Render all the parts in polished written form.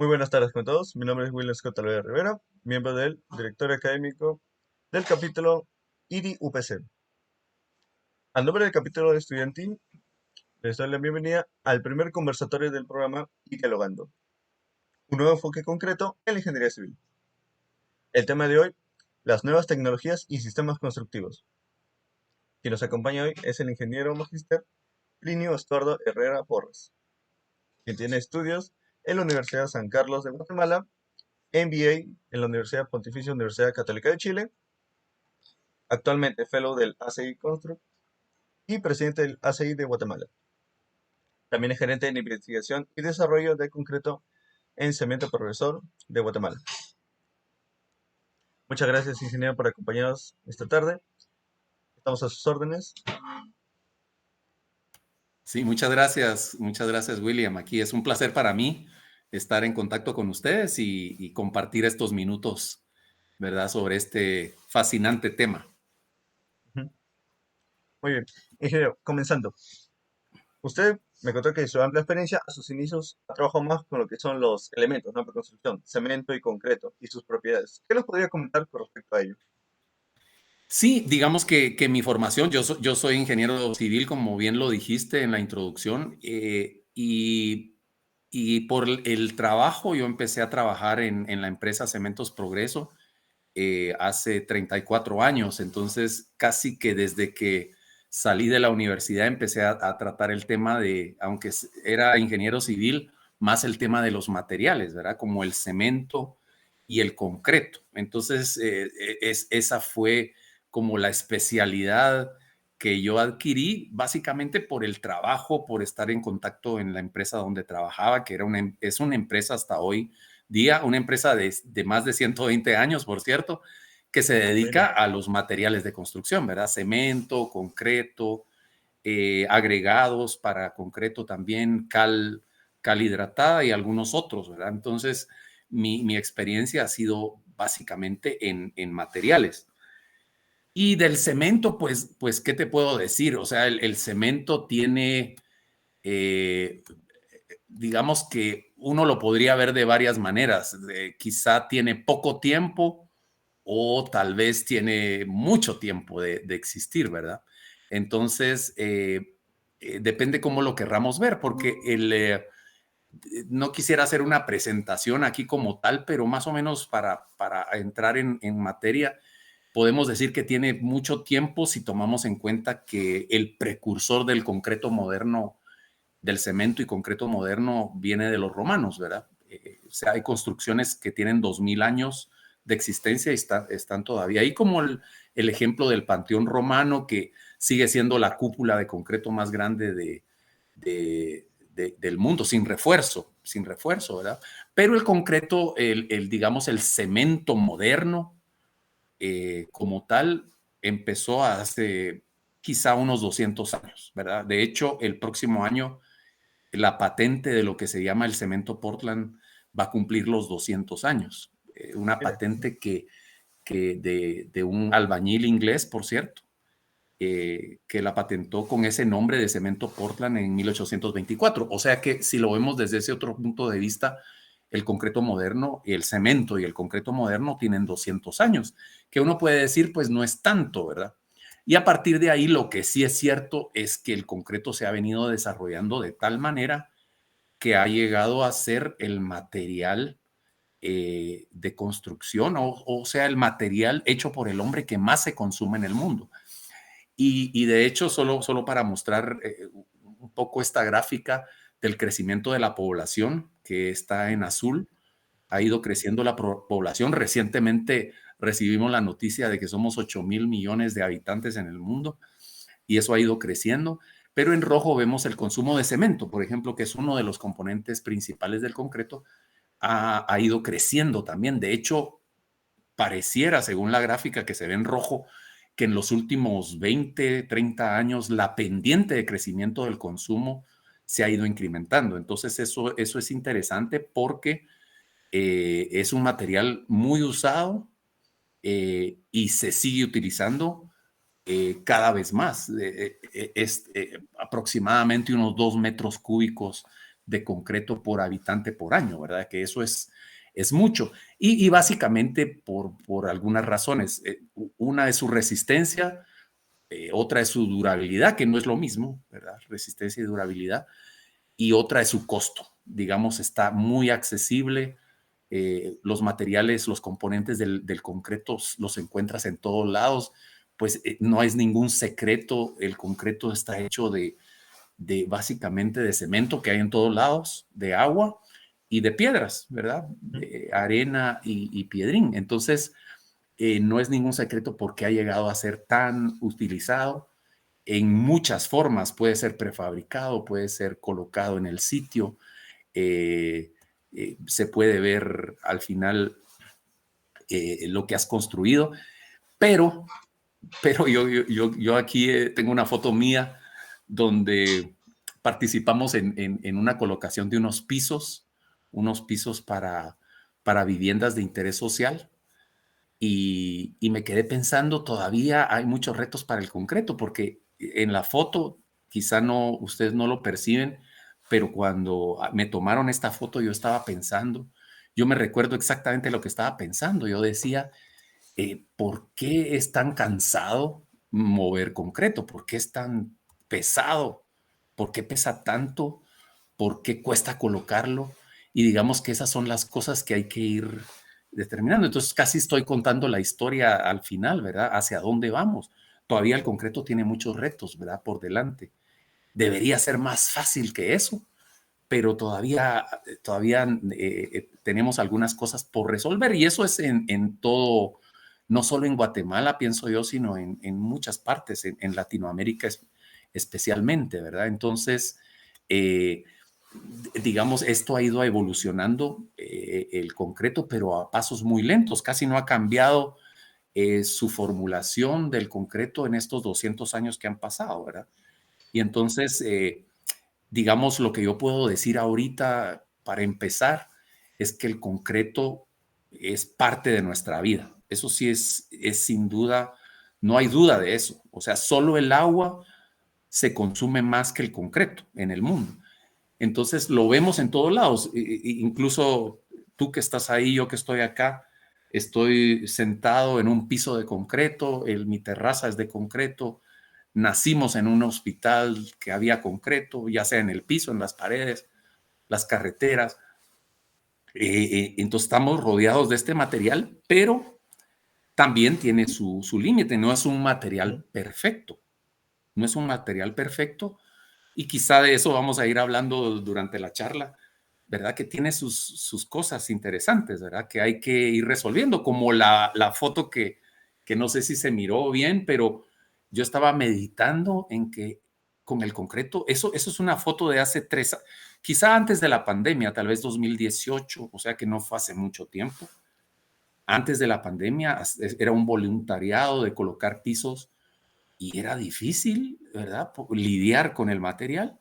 Muy buenas tardes con todos. Mi nombre es William Scott Talavera Rivera, miembro del directorio académico del capítulo IDI-UPC. A nombre del capítulo estudiantil, les doy la bienvenida al primer conversatorio del programa Dialogando, un nuevo enfoque concreto en la ingeniería civil. El tema de hoy, las nuevas tecnologías y sistemas constructivos. Quien nos acompaña hoy es el ingeniero magíster Plinio Estuardo Herrera Porras, quien tiene estudios en la Universidad San Carlos de Guatemala, MBA en la Universidad Pontificia Universidad Católica de Chile, actualmente fellow del ACI Construct y presidente del ACI de Guatemala. También es gerente de investigación y desarrollo de concreto en Cemento Progresor de Guatemala. Muchas gracias, ingeniero, por acompañarnos esta tarde. Estamos a sus órdenes. Sí, muchas gracias, William. Aquí es un placer para mí estar en contacto con ustedes y compartir estos minutos, ¿verdad?, sobre este fascinante tema. Muy bien, ingeniero, comenzando. Usted me contó que su amplia experiencia a sus inicios ha trabajado más con lo que son los elementos, ¿no?, para construcción, cemento y concreto y sus propiedades. ¿Qué nos podría comentar con respecto a ello? Sí, digamos que mi formación, yo soy ingeniero civil, como bien lo dijiste en la introducción, y por el trabajo yo empecé a trabajar en la empresa Cementos Progreso hace 34 años, entonces casi que desde que salí de la universidad empecé a tratar el tema de, aunque era ingeniero civil, más el tema de los materiales, ¿verdad? Como el cemento y el concreto. Entonces, esa fue como la especialidad que yo adquirí básicamente por el trabajo, por estar en contacto en la empresa donde trabajaba, que es una empresa hasta hoy día, una empresa de más de 120 años, por cierto, que se dedica Mira, a los materiales de construcción, ¿verdad? Cemento, concreto, agregados para concreto también, cal hidratada y algunos otros, ¿verdad? Entonces, mi experiencia ha sido básicamente en materiales. Y del cemento, pues, ¿qué te puedo decir? O sea, el cemento tiene, eh, digamos que uno lo podría ver de varias maneras. Quizá tiene poco tiempo o tal vez tiene mucho tiempo de existir, ¿verdad? Entonces, depende cómo lo querramos ver, porque no quisiera hacer una presentación aquí como tal, pero más o menos para entrar en materia, podemos decir que tiene mucho tiempo si tomamos en cuenta que el precursor del concreto moderno, del cemento y concreto moderno, viene de los romanos, ¿verdad? O sea, hay construcciones que tienen 2000 años de existencia y están todavía ahí, como el ejemplo del Panteón Romano, que sigue siendo la cúpula de concreto más grande del mundo, sin refuerzo, ¿verdad? Pero el concreto, digamos, el cemento moderno, como tal, empezó hace quizá unos 200 años, ¿verdad? De hecho, el próximo año, la patente de lo que se llama el cemento Portland va a cumplir los 200 años. Una mira. patente de un albañil inglés, por cierto, que la patentó con ese nombre de cemento Portland en 1824. O sea que si lo vemos desde ese otro punto de vista, el concreto moderno y el cemento y el concreto moderno tienen 200 años, que uno puede decir, pues no es tanto, ¿verdad? Y a partir de ahí, lo que sí es cierto es que el concreto se ha venido desarrollando de tal manera que ha llegado a ser el material de construcción, o sea, el material hecho por el hombre que más se consume en el mundo. Y de hecho, solo para mostrar un poco esta gráfica del crecimiento de la población, que está en azul, ha ido creciendo la población. Recientemente recibimos la noticia de que somos 8.000 millones de habitantes en el mundo y eso ha ido creciendo. Pero en rojo vemos el consumo de cemento, por ejemplo, que es uno de los componentes principales del concreto, ha ido creciendo también. De hecho, pareciera, según la gráfica que se ve en rojo, que en los últimos 20, 30 años la pendiente de crecimiento del consumo se ha ido incrementando. Entonces eso es interesante porque es un material muy usado y se sigue utilizando cada vez más. Es aproximadamente unos 2 metros cúbicos de concreto por habitante por año, ¿verdad? Que eso es mucho. Y básicamente por algunas razones. Una es su resistencia, otra es su durabilidad, que no es lo mismo, ¿verdad? Resistencia y durabilidad. Y otra es su costo. Digamos, está muy accesible. Los materiales, los componentes del concreto los encuentras en todos lados. Pues no es ningún secreto. El concreto está hecho básicamente de cemento que hay en todos lados, de agua y de piedras, ¿verdad? De arena y piedrín. Entonces, no es ningún secreto porque ha llegado a ser tan utilizado en muchas formas. Puede ser prefabricado, puede ser colocado en el sitio. Se puede ver al final lo que has construido, pero, pero yo aquí tengo una foto mía donde participamos en una colocación de unos pisos para viviendas de interés social. Y me quedé pensando, todavía hay muchos retos para el concreto, porque en la foto, quizá no, ustedes no lo perciben, pero cuando me tomaron esta foto, yo estaba pensando, yo me recuerdo exactamente lo que estaba pensando. Yo decía, ¿por qué es tan cansado mover concreto? ¿Por qué es tan pesado? ¿Por qué pesa tanto? ¿Por qué cuesta colocarlo? Y digamos que esas son las cosas que hay que ir determinando. Entonces casi estoy contando la historia al final, ¿verdad? ¿Hacia dónde vamos? Todavía el concreto tiene muchos retos, ¿verdad? Por delante. Debería ser más fácil que eso, pero todavía tenemos algunas cosas por resolver y eso es en todo, no solo en Guatemala, pienso yo, sino en muchas partes, en Latinoamérica especialmente, ¿verdad? Entonces, eh, digamos, esto ha ido evolucionando el concreto, pero a pasos muy lentos, casi no ha cambiado su formulación del concreto en estos 200 años que han pasado, ¿verdad? Y entonces, digamos, lo que yo puedo decir ahorita para empezar es que el concreto es parte de nuestra vida. Eso sí es sin duda, no hay duda de eso. O sea, solo el agua se consume más que el concreto en el mundo. Entonces lo vemos en todos lados, incluso tú que estás ahí, yo que estoy acá, estoy sentado en un piso de concreto, mi terraza es de concreto, nacimos en un hospital que había concreto, ya sea en el piso, en las paredes, las carreteras. Entonces estamos rodeados de este material, pero también tiene su límite, no es un material perfecto, no es un material perfecto y quizá de eso vamos a ir hablando durante la charla, ¿verdad? Que tiene sus cosas interesantes, ¿verdad? Que hay que ir resolviendo, como la foto que no sé si se miró bien, pero yo estaba meditando en que con el concreto, eso es una foto de hace quizá antes de la pandemia, tal vez 2018, o sea que no fue hace mucho tiempo. Antes de la pandemia era un voluntariado de colocar pisos y era difícil, ¿verdad? Lidiar con el material.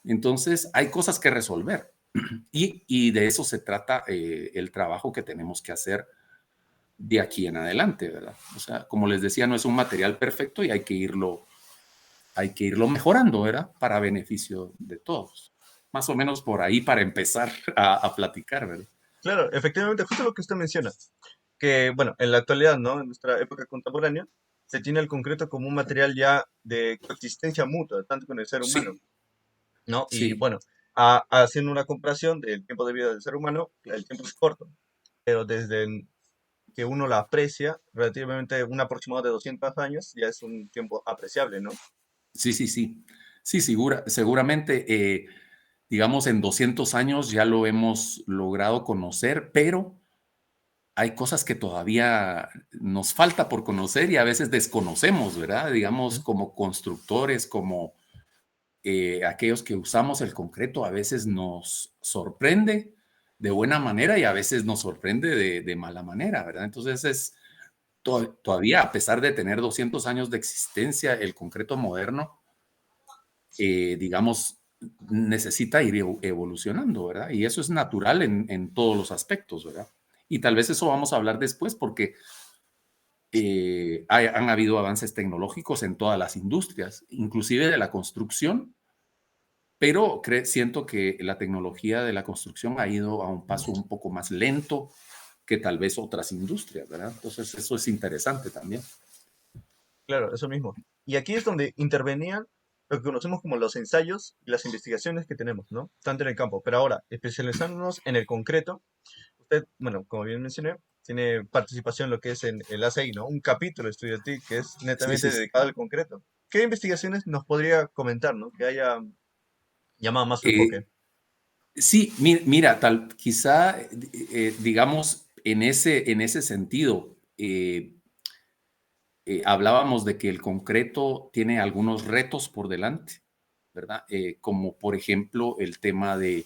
Entonces, hay cosas que resolver y de eso se trata el trabajo que tenemos que hacer de aquí en adelante, ¿verdad? O sea, como les decía, no es un material perfecto y hay que irlo mejorando, ¿verdad? Para beneficio de todos. Más o menos por ahí para empezar a platicar, ¿verdad? Claro, efectivamente, justo lo que usted menciona, que bueno, en la actualidad, ¿no? En nuestra época contemporánea, se tiene el concreto como un material ya de coexistencia mutua, tanto con el ser humano, Sí, ¿no? Y sí, bueno, haciendo una comparación del tiempo de vida del ser humano, el tiempo es corto, pero desde que uno la aprecia, relativamente un aproximado de 200 años, ya es un tiempo apreciable, ¿no? sí, sí, sí. Sí, seguramente, digamos, en 200 años ya lo hemos logrado conocer, pero hay cosas que todavía nos falta por conocer y a veces desconocemos, ¿verdad? Digamos, Ujú. como constructores, como aquellos que usamos el concreto, a veces nos sorprende de buena manera y a veces nos sorprende de mala manera, ¿verdad? Entonces todavía, a pesar de tener 200 años de existencia, el concreto moderno, digamos, necesita ir evolucionando, ¿verdad? Y eso es natural en todos los aspectos, ¿verdad? Y tal vez eso vamos a hablar después porque han habido avances tecnológicos en todas las industrias, inclusive de la construcción. pero siento que la tecnología de la construcción ha ido a un paso un poco más lento que tal vez otras industrias, ¿verdad? Entonces eso es interesante también. Claro, eso mismo. Y aquí es donde intervenían lo que conocemos como los ensayos y las investigaciones que tenemos, ¿no? Tanto en el campo. Pero ahora, especializándonos en el concreto, usted, bueno, como bien mencioné, tiene participación en lo que es en el ACI, ¿no? Un capítulo estudiantil que es Sí, netamente sí, sí. dedicado al concreto. ¿Qué investigaciones nos podría comentar, ¿no? Que haya llamado más su Eh, enfoque. sí, mira, quizá, digamos, en ese sentido, hablábamos de que el concreto tiene algunos retos por delante, ¿verdad? Como por ejemplo el tema de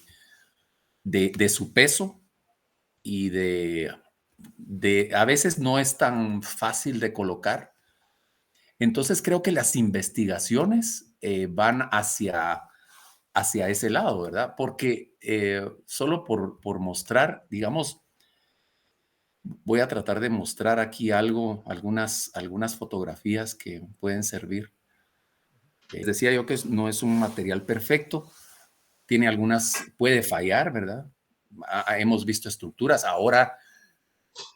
su peso y a veces no es tan fácil de colocar. Entonces creo que las investigaciones van hacia ese lado, ¿verdad? Porque solo por mostrar, digamos, voy a tratar de mostrar aquí algunas fotografías que pueden servir. Decía yo que no es un material perfecto, tiene puede fallar, ¿verdad? Hemos visto estructuras. Ahora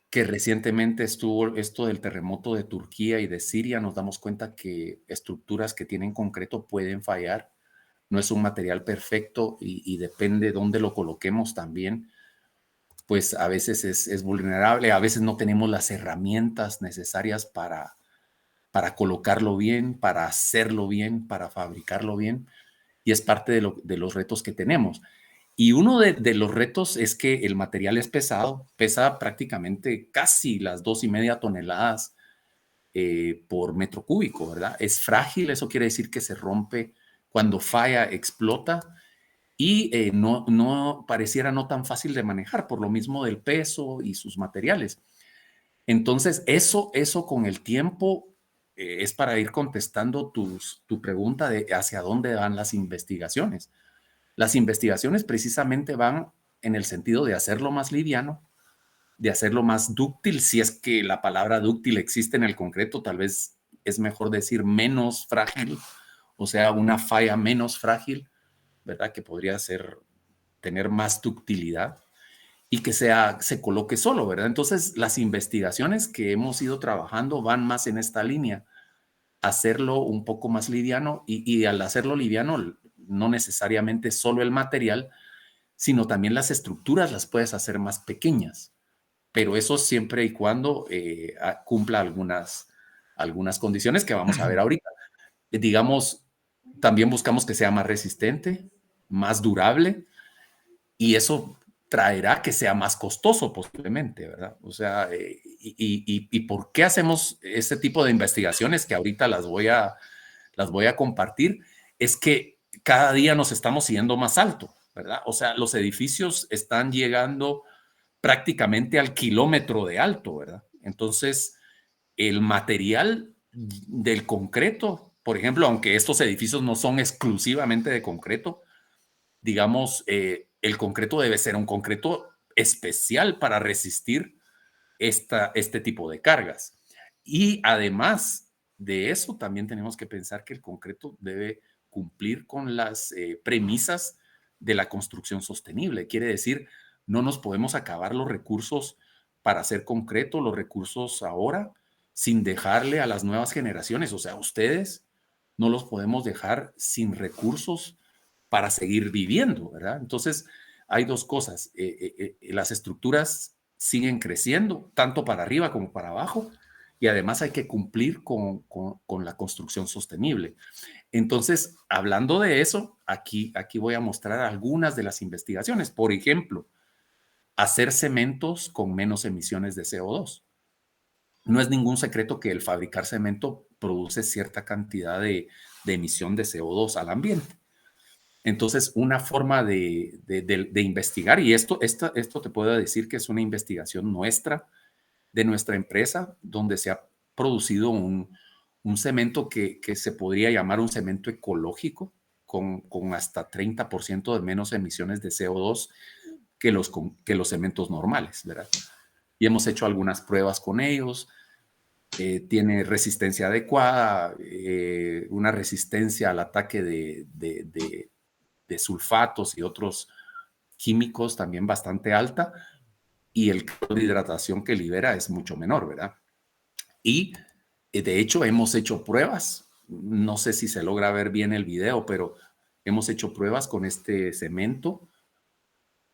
que recientemente estuvo esto del terremoto de Turquía y de Siria, nos damos cuenta que estructuras que tienen concreto pueden fallar. No es un material perfecto y depende de dónde lo coloquemos también, pues a veces es vulnerable, a veces no tenemos las herramientas necesarias para colocarlo bien, para hacerlo bien, para fabricarlo bien, y es parte de los retos que tenemos. Y uno de los retos es que el material es pesado, pesa prácticamente casi las 2,5 toneladas por metro cúbico, ¿verdad? Es frágil, eso quiere decir que se rompe cuando falla, explota y no pareciera no tan fácil de manejar por lo mismo del peso y sus materiales. Entonces, eso con el tiempo es para ir contestando tu pregunta de hacia dónde van las investigaciones. Las investigaciones precisamente van en el sentido de hacerlo más liviano, de hacerlo más dúctil, si es que la palabra dúctil existe en el concreto, tal vez es mejor decir menos frágil, o sea, una falla menos frágil, ¿verdad? Que podría tener más ductilidad y que se coloque solo, ¿verdad? Entonces, las investigaciones que hemos ido trabajando van más en esta línea, hacerlo un poco más liviano y al hacerlo liviano, no necesariamente solo el material, sino también las estructuras las puedes hacer más pequeñas, pero eso siempre y cuando cumpla algunas condiciones que vamos a ver ahorita. Digamos, también buscamos que sea más resistente, más durable, y eso traerá que sea más costoso posiblemente, ¿verdad? O sea, y ¿por qué hacemos este tipo de investigaciones que ahorita las voy a compartir? Es que cada día nos estamos yendo más alto, ¿verdad? O sea, los edificios están llegando prácticamente al kilómetro de alto, ¿verdad? Entonces, el material del concreto, por ejemplo, aunque estos edificios no son exclusivamente de concreto, digamos, el concreto debe ser un concreto especial para resistir este tipo de cargas. Y además de eso, también tenemos que pensar que el concreto debe cumplir con las premisas de la construcción sostenible. Quiere decir, no nos podemos acabar los recursos para hacer concreto, los recursos ahora, sin dejarle a las nuevas generaciones, o sea, ustedes, no los podemos dejar sin recursos para seguir viviendo, ¿verdad? Entonces, hay dos cosas. Las estructuras siguen creciendo, tanto para arriba como para abajo, y además hay que cumplir con la construcción sostenible. Entonces, hablando de eso, aquí voy a mostrar algunas de las investigaciones. Por ejemplo, hacer cementos con menos emisiones de CO2. No es ningún secreto que el fabricar cemento produce cierta cantidad de emisión de CO2 al ambiente. Entonces, una forma de investigar, y esto te puedo decir que es una investigación nuestra, de nuestra empresa, donde se ha producido un cemento que se podría llamar un cemento ecológico, con hasta 30% de menos emisiones de CO2 que los cementos normales, ¿verdad? Y hemos hecho algunas pruebas con ellos. Tiene resistencia adecuada, una resistencia al ataque de sulfatos y otros químicos también bastante alta, y el grado de hidratación que libera es mucho menor, ¿verdad? Y de hecho hemos hecho pruebas, no sé si se logra ver bien el video, pero hemos hecho pruebas con este cemento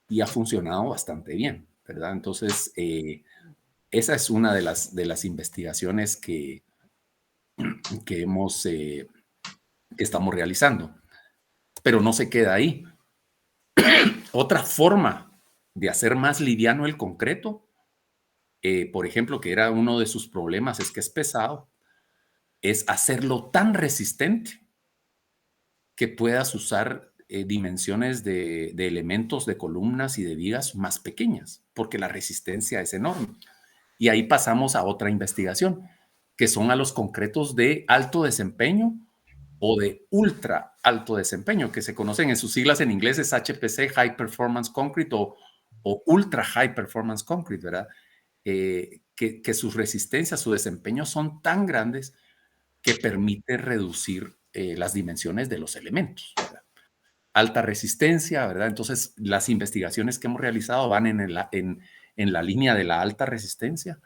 y ha funcionado bastante bien, ¿verdad? Entonces, esa es una de las investigaciones que hemos, que estamos realizando. Pero no se queda ahí. Otra forma de hacer más liviano el concreto, por ejemplo, que era uno de sus problemas, es que es pesado, es hacerlo tan resistente que puedas usar dimensiones de elementos, de columnas y de vigas más pequeñas, porque la resistencia es enorme. Y ahí pasamos a otra investigación, que son a los concretos de alto desempeño o de ultra alto desempeño, que se conocen en sus siglas en inglés, es HPC, High Performance Concrete, o Ultra High Performance Concrete, ¿verdad? Que sus resistencias, su desempeño son tan grandes que permite reducir las dimensiones de los elementos, ¿verdad? Alta resistencia, ¿verdad? Entonces, las investigaciones que hemos realizado van en la línea de la alta resistencia.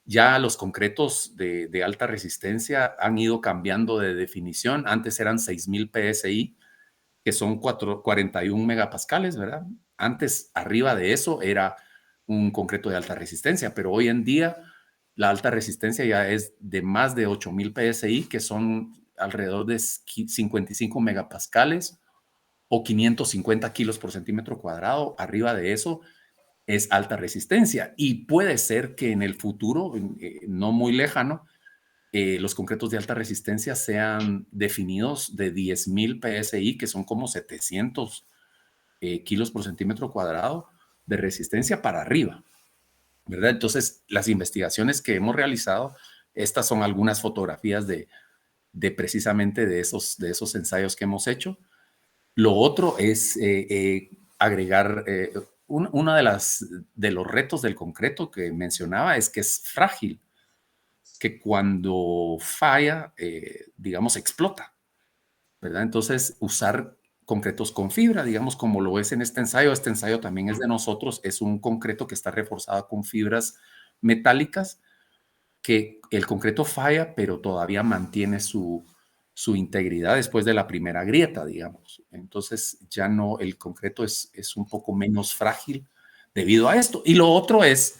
Ya los concretos de alta resistencia han ido cambiando de definición. Antes eran 6000 PSI, que son 41 megapascales, ¿verdad? Antes, arriba de eso, era un concreto de alta resistencia, pero hoy en día la alta resistencia ya es de más de 8000 PSI, que son alrededor de 55 megapascales o 550 kilos por centímetro cuadrado. Arriba de eso es alta resistencia, y puede ser que en el futuro, no muy lejano, los concretos de alta resistencia sean definidos de 10,000 PSI, que son como 700 kilos por centímetro cuadrado de resistencia para arriba, ¿verdad? Entonces, las investigaciones que hemos realizado, estas son algunas fotografías precisamente de esos ensayos que hemos hecho. Lo otro es agregar, uno de los retos del concreto que mencionaba es que es frágil, que cuando falla, digamos, explota, ¿verdad? Entonces, usar concretos con fibra, digamos, como lo es en este ensayo también es de nosotros, es un concreto que está reforzado con fibras metálicas, que el concreto falla, pero todavía mantiene su integridad después de la primera grieta, digamos. Entonces, ya no, el concreto es un poco menos frágil debido a esto. Y lo otro es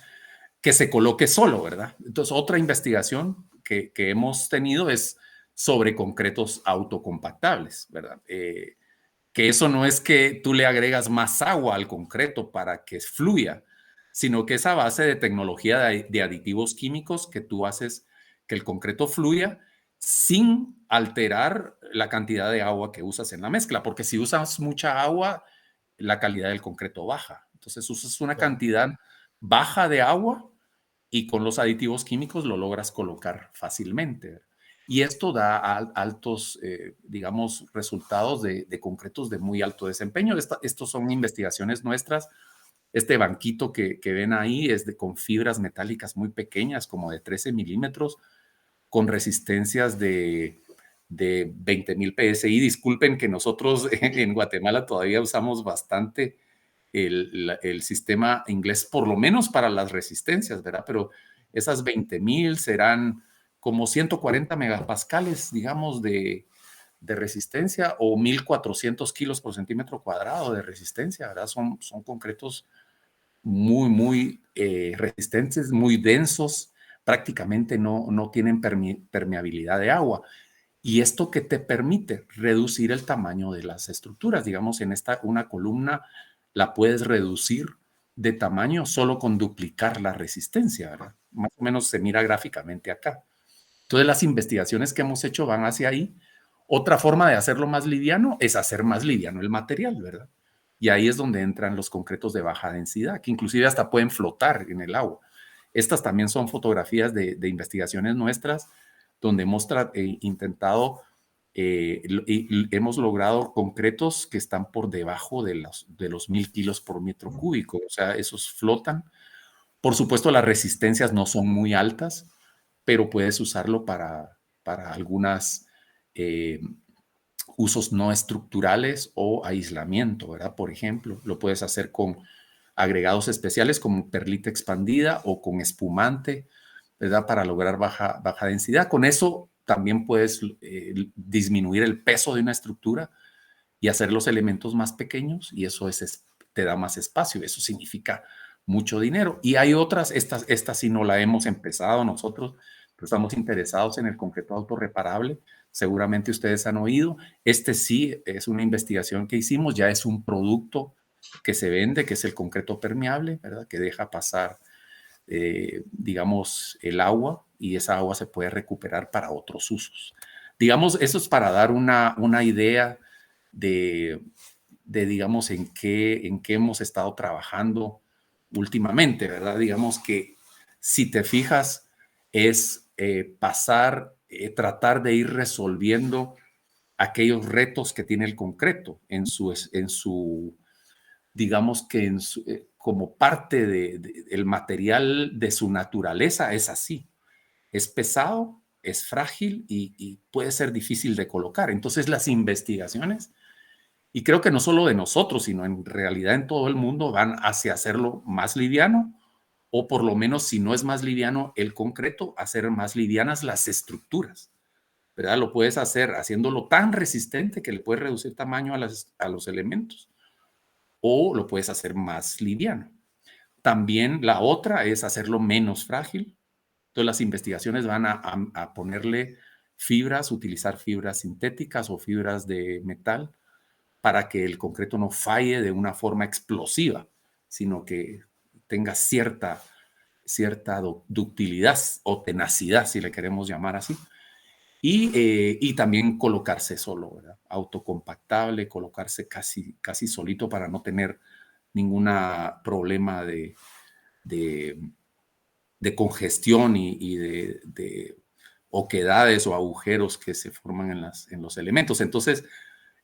que se coloque solo, ¿verdad? Entonces, otra investigación que hemos tenido es sobre concretos autocompactables, ¿verdad? Que eso no es que tú le agregas más agua al concreto para que fluya, sino que es a base de tecnología de aditivos químicos que tú haces que el concreto fluya sin alterar la cantidad de agua que usas en la mezcla, porque si usas mucha agua, la calidad del concreto baja. Entonces usas una Claro. cantidad baja de agua y con los aditivos químicos lo logras colocar fácilmente. Y esto da altos, digamos, resultados de concretos de muy alto desempeño. Estos son investigaciones nuestras. Este banquito que ven ahí es con fibras metálicas muy pequeñas, como de 13 milímetros, con resistencias de 20,000 PSI. Disculpen que nosotros en Guatemala todavía usamos bastante el sistema inglés, por lo menos para las resistencias, ¿verdad? Pero esas 20,000 serán como 140 megapascales, digamos, de resistencia, o 1,400 kilos por centímetro cuadrado de resistencia, ¿verdad? Son concretos muy resistentes, muy densos, prácticamente no tienen permeabilidad de agua. Y esto que te permite reducir el tamaño de las estructuras. Digamos, una columna la puedes reducir de tamaño solo con duplicar la resistencia, ¿verdad? Más o menos se mira gráficamente acá. Entonces, las investigaciones que hemos hecho van hacia ahí. Otra forma de hacerlo más liviano es hacer más liviano el material, ¿verdad? Y ahí es donde entran los concretos de baja densidad, que inclusive hasta pueden flotar en el agua. Estas también son fotografías de investigaciones nuestras, donde hemos intentado y hemos logrado concretos que están por debajo de los 1,000 kilos por metro cúbico. O sea, esos flotan. Por supuesto, las resistencias no son muy altas, pero puedes usarlo para algunas usos no estructurales o aislamiento, ¿verdad? Por ejemplo, lo puedes hacer con agregados especiales como perlita expandida o con espumante, ¿verdad? Para lograr baja densidad. Con eso también puedes disminuir el peso de una estructura y hacer los elementos más pequeños, y eso te da más espacio. Eso significa mucho dinero. Y hay otras, esta sí no la hemos empezado nosotros, pero estamos interesados en el concreto autorreparable. Seguramente ustedes han oído. Este sí es una investigación que hicimos, ya es un producto que se vende, que es el concreto permeable, ¿verdad? Que deja pasar, digamos, el agua, y esa agua se puede recuperar para otros usos. Digamos, eso es para dar una idea de, digamos, en qué hemos estado trabajando últimamente, ¿verdad? Digamos que si te fijas, es tratar de ir resolviendo aquellos retos que tiene el concreto digamos que como parte del material de su naturaleza es así. Es pesado, es frágil y puede ser difícil de colocar. Entonces las investigaciones, y creo que no solo de nosotros, sino en realidad en todo el mundo, van hacia hacerlo más liviano, o por lo menos, si no es más liviano el concreto, hacer más livianas las estructuras, ¿verdad? Lo puedes hacer haciéndolo tan resistente que le puedes reducir tamaño a los elementos, o lo puedes hacer más liviano. También la otra es hacerlo menos frágil. Entonces las investigaciones van a ponerle fibras, utilizar fibras sintéticas o fibras de metal para que el concreto no falle de una forma explosiva, sino que tenga cierta ductilidad o tenacidad, si le queremos llamar así. Y también colocarse solo, ¿verdad? Autocompactable, colocarse casi solito para no tener ningún problema de, de congestión y de oquedades o agujeros que se forman en los elementos. Entonces,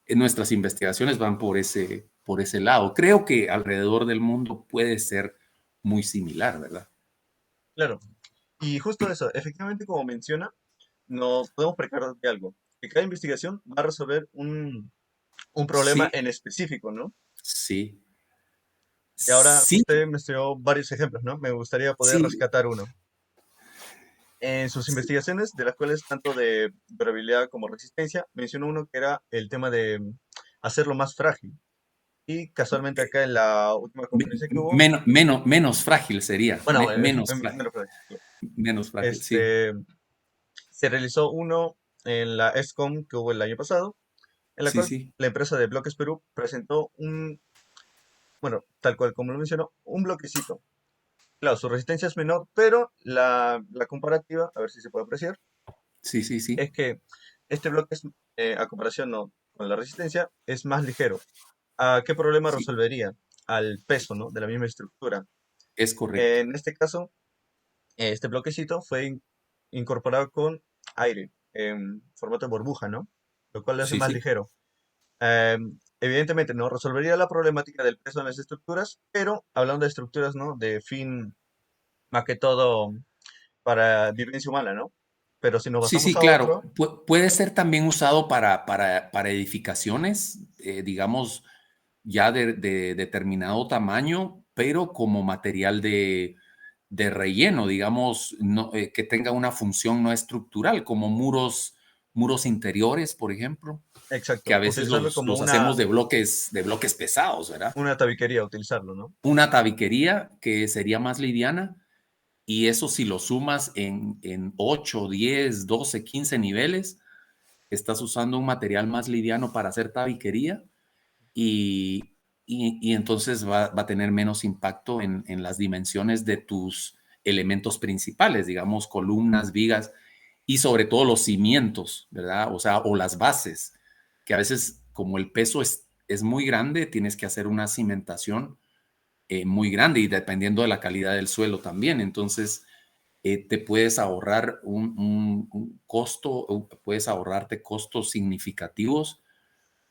nuestras investigaciones van por ese lado. Creo que alrededor del mundo puede ser muy similar, ¿verdad? Claro. Y justo eso, efectivamente, como menciona, nos podemos precaver de algo, que cada investigación va a resolver un problema Sí, en específico, ¿no? sí, Y ahora sí, usted me dio varios ejemplos, ¿no? Me gustaría poder sí, rescatar uno. En sus investigaciones, de las cuales tanto de durabilidad como resistencia, mencionó uno que era el tema de hacerlo más frágil. Y casualmente acá en la última conferencia que hubo, menos frágil sería, bueno, menos frágil, menos frágil, claro. menos frágil, sí, Este, se realizó uno en la ESCOM que hubo el año pasado, en la sí, cual sí, la empresa de Bloques Perú presentó bueno, tal cual como lo mencionó, un bloquecito. Claro, su resistencia es menor, pero la comparativa, a ver si se puede apreciar, sí, sí, sí, es que este bloque, a comparación no, con la resistencia, es más ligero. ¿A qué problema sí, resolvería? Al peso, ¿no? De la misma estructura. es correcto. En este caso, este bloquecito fue incorporado con aire en formato de burbuja, ¿no? Lo cual lo hace Sí, más sí. ligero. Evidentemente no resolvería la problemática del peso en las estructuras, pero hablando de estructuras, ¿no? De fin, más que todo para vivencia humana, ¿no? Pero si nos Sí, basamos sí, a claro. otro, Puede ser también usado para edificaciones, digamos, ya de determinado tamaño, pero como material de relleno, digamos, que tenga una función no estructural, como muros interiores, por ejemplo, que a exacto, veces utilizarlo como los hacemos de bloques pesados, ¿verdad? una tabiquería, utilizarlo, ¿no? Una tabiquería que sería más liviana, y eso si lo sumas en 8, 10, 12, 15 niveles, estás usando un material más liviano para hacer tabiquería, y, y entonces va a tener menos impacto en las dimensiones de tus elementos principales, digamos, columnas, vigas y sobre todo los cimientos, ¿verdad? O sea, o las bases, que a veces como el peso es muy grande, tienes que hacer una cimentación muy grande, y dependiendo de la calidad del suelo también. Entonces, te puedes ahorrar un costo, o puedes ahorrarte costos significativos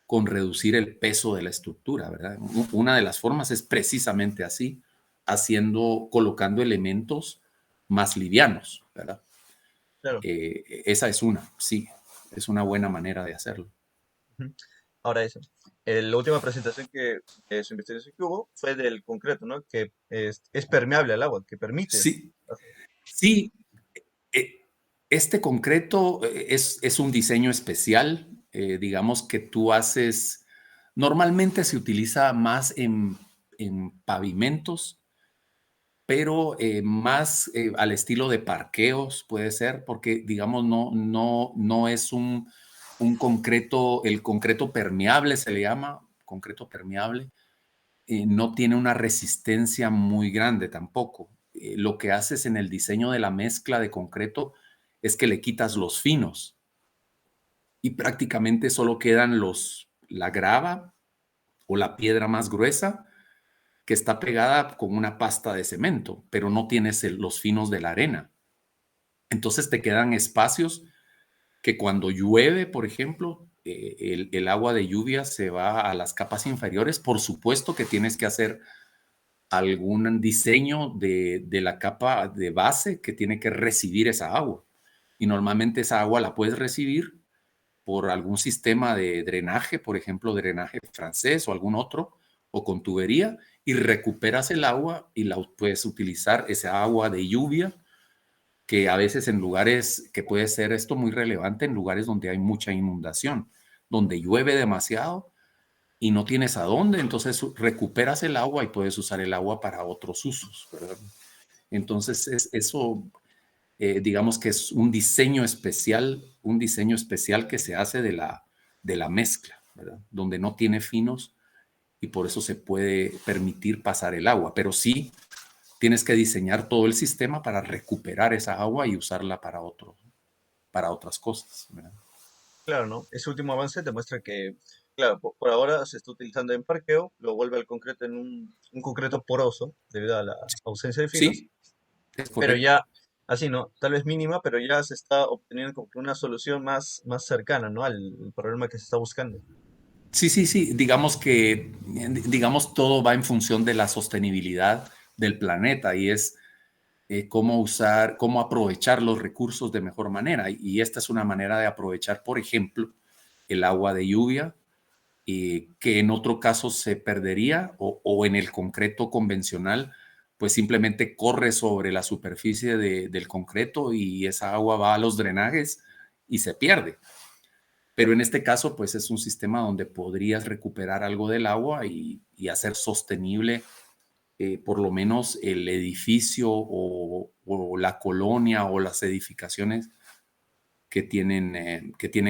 con reducir el peso de la estructura, ¿verdad? Una de las formas es precisamente así, colocando elementos más livianos, ¿verdad? Claro. Esa es una, sí, es una buena manera de hacerlo. Ujú. Ahora eso. La última presentación de su investigación que hubo fue del concreto, ¿no? Que es permeable al agua, que permite. Sí, sí, eh, este concreto es un diseño especial, digamos que tú haces, normalmente se utiliza más en pavimentos, pero más al estilo de parqueos puede ser, porque digamos no es un concreto, el concreto permeable se le llama, concreto permeable, no tiene una resistencia muy grande tampoco. Lo que haces en el diseño de la mezcla de concreto es que le quitas los finos y prácticamente solo quedan la grava o la piedra más gruesa que está pegada con una pasta de cemento, pero no tienes los finos de la arena. Entonces te quedan espacios que cuando llueve, por ejemplo, el agua de lluvia se va a las capas inferiores. Por supuesto que tienes que hacer algún diseño de la capa de base que tiene que recibir esa agua. Y normalmente esa agua la puedes recibir por algún sistema de drenaje, por ejemplo, drenaje francés o algún otro, o con tubería, y recuperas el agua y la puedes utilizar esa agua de lluvia, que a veces en lugares, que puede ser esto muy relevante, en lugares donde hay mucha inundación, donde llueve demasiado y no tienes a dónde, entonces recuperas el agua y puedes usar el agua para otros usos, ¿verdad? Entonces, eso, digamos que es un diseño especial que se hace de la mezcla, ¿verdad? Donde no tiene finos y por eso se puede permitir pasar el agua, pero sí tienes que diseñar todo el sistema para recuperar esa agua y usarla para otras cosas, ¿verdad? Claro, ¿no? Ese último avance demuestra que, claro, por ahora se está utilizando en parqueo, lo vuelve al concreto en un concreto poroso debido a la ausencia de finos, Sí, es pero correcto. ya, así, ¿no? Tal vez mínima, pero ya se está obteniendo como que una solución más cercana, ¿no? Al problema que se está buscando. Sí, sí, sí. Digamos que, digamos, todo va en función de la sostenibilidad del planeta y es cómo usar, cómo aprovechar los recursos de mejor manera. Y esta es una manera de aprovechar, por ejemplo, el agua de lluvia, que en otro caso se perdería o en el concreto convencional, pues simplemente corre sobre la superficie del concreto y esa agua va a los drenajes y se pierde. Pero en este caso, pues es un sistema donde podrías recuperar algo del agua y hacer sostenible por lo menos el edificio o la colonia o las edificaciones que tienen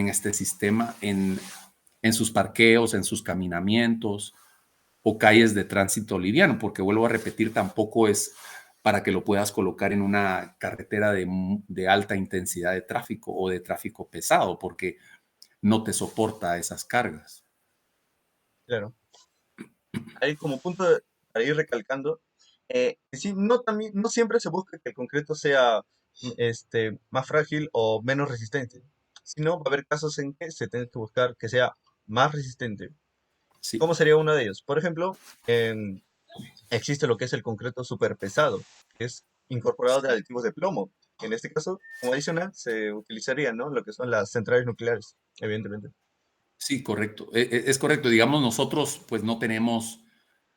este sistema en sus parqueos, en sus caminamientos o calles de tránsito liviano, porque vuelvo a repetir, tampoco es para que lo puedas colocar en una carretera de alta intensidad de tráfico o de tráfico pesado, porque no te soporta esas cargas. Claro. Ahí como punto para ir recalcando, que sí, no siempre se busca que el concreto sea más frágil o menos resistente, sino va a haber casos en que se tiene que buscar que sea más resistente. Sí, ¿Cómo sería uno de ellos? Por ejemplo, existe lo que es el concreto súper pesado, que es incorporado de aditivos de plomo. En este caso, como adicional, se utilizaría, ¿no? Lo que son las centrales nucleares, evidentemente. sí, correcto. Es correcto. Digamos, nosotros pues no tenemos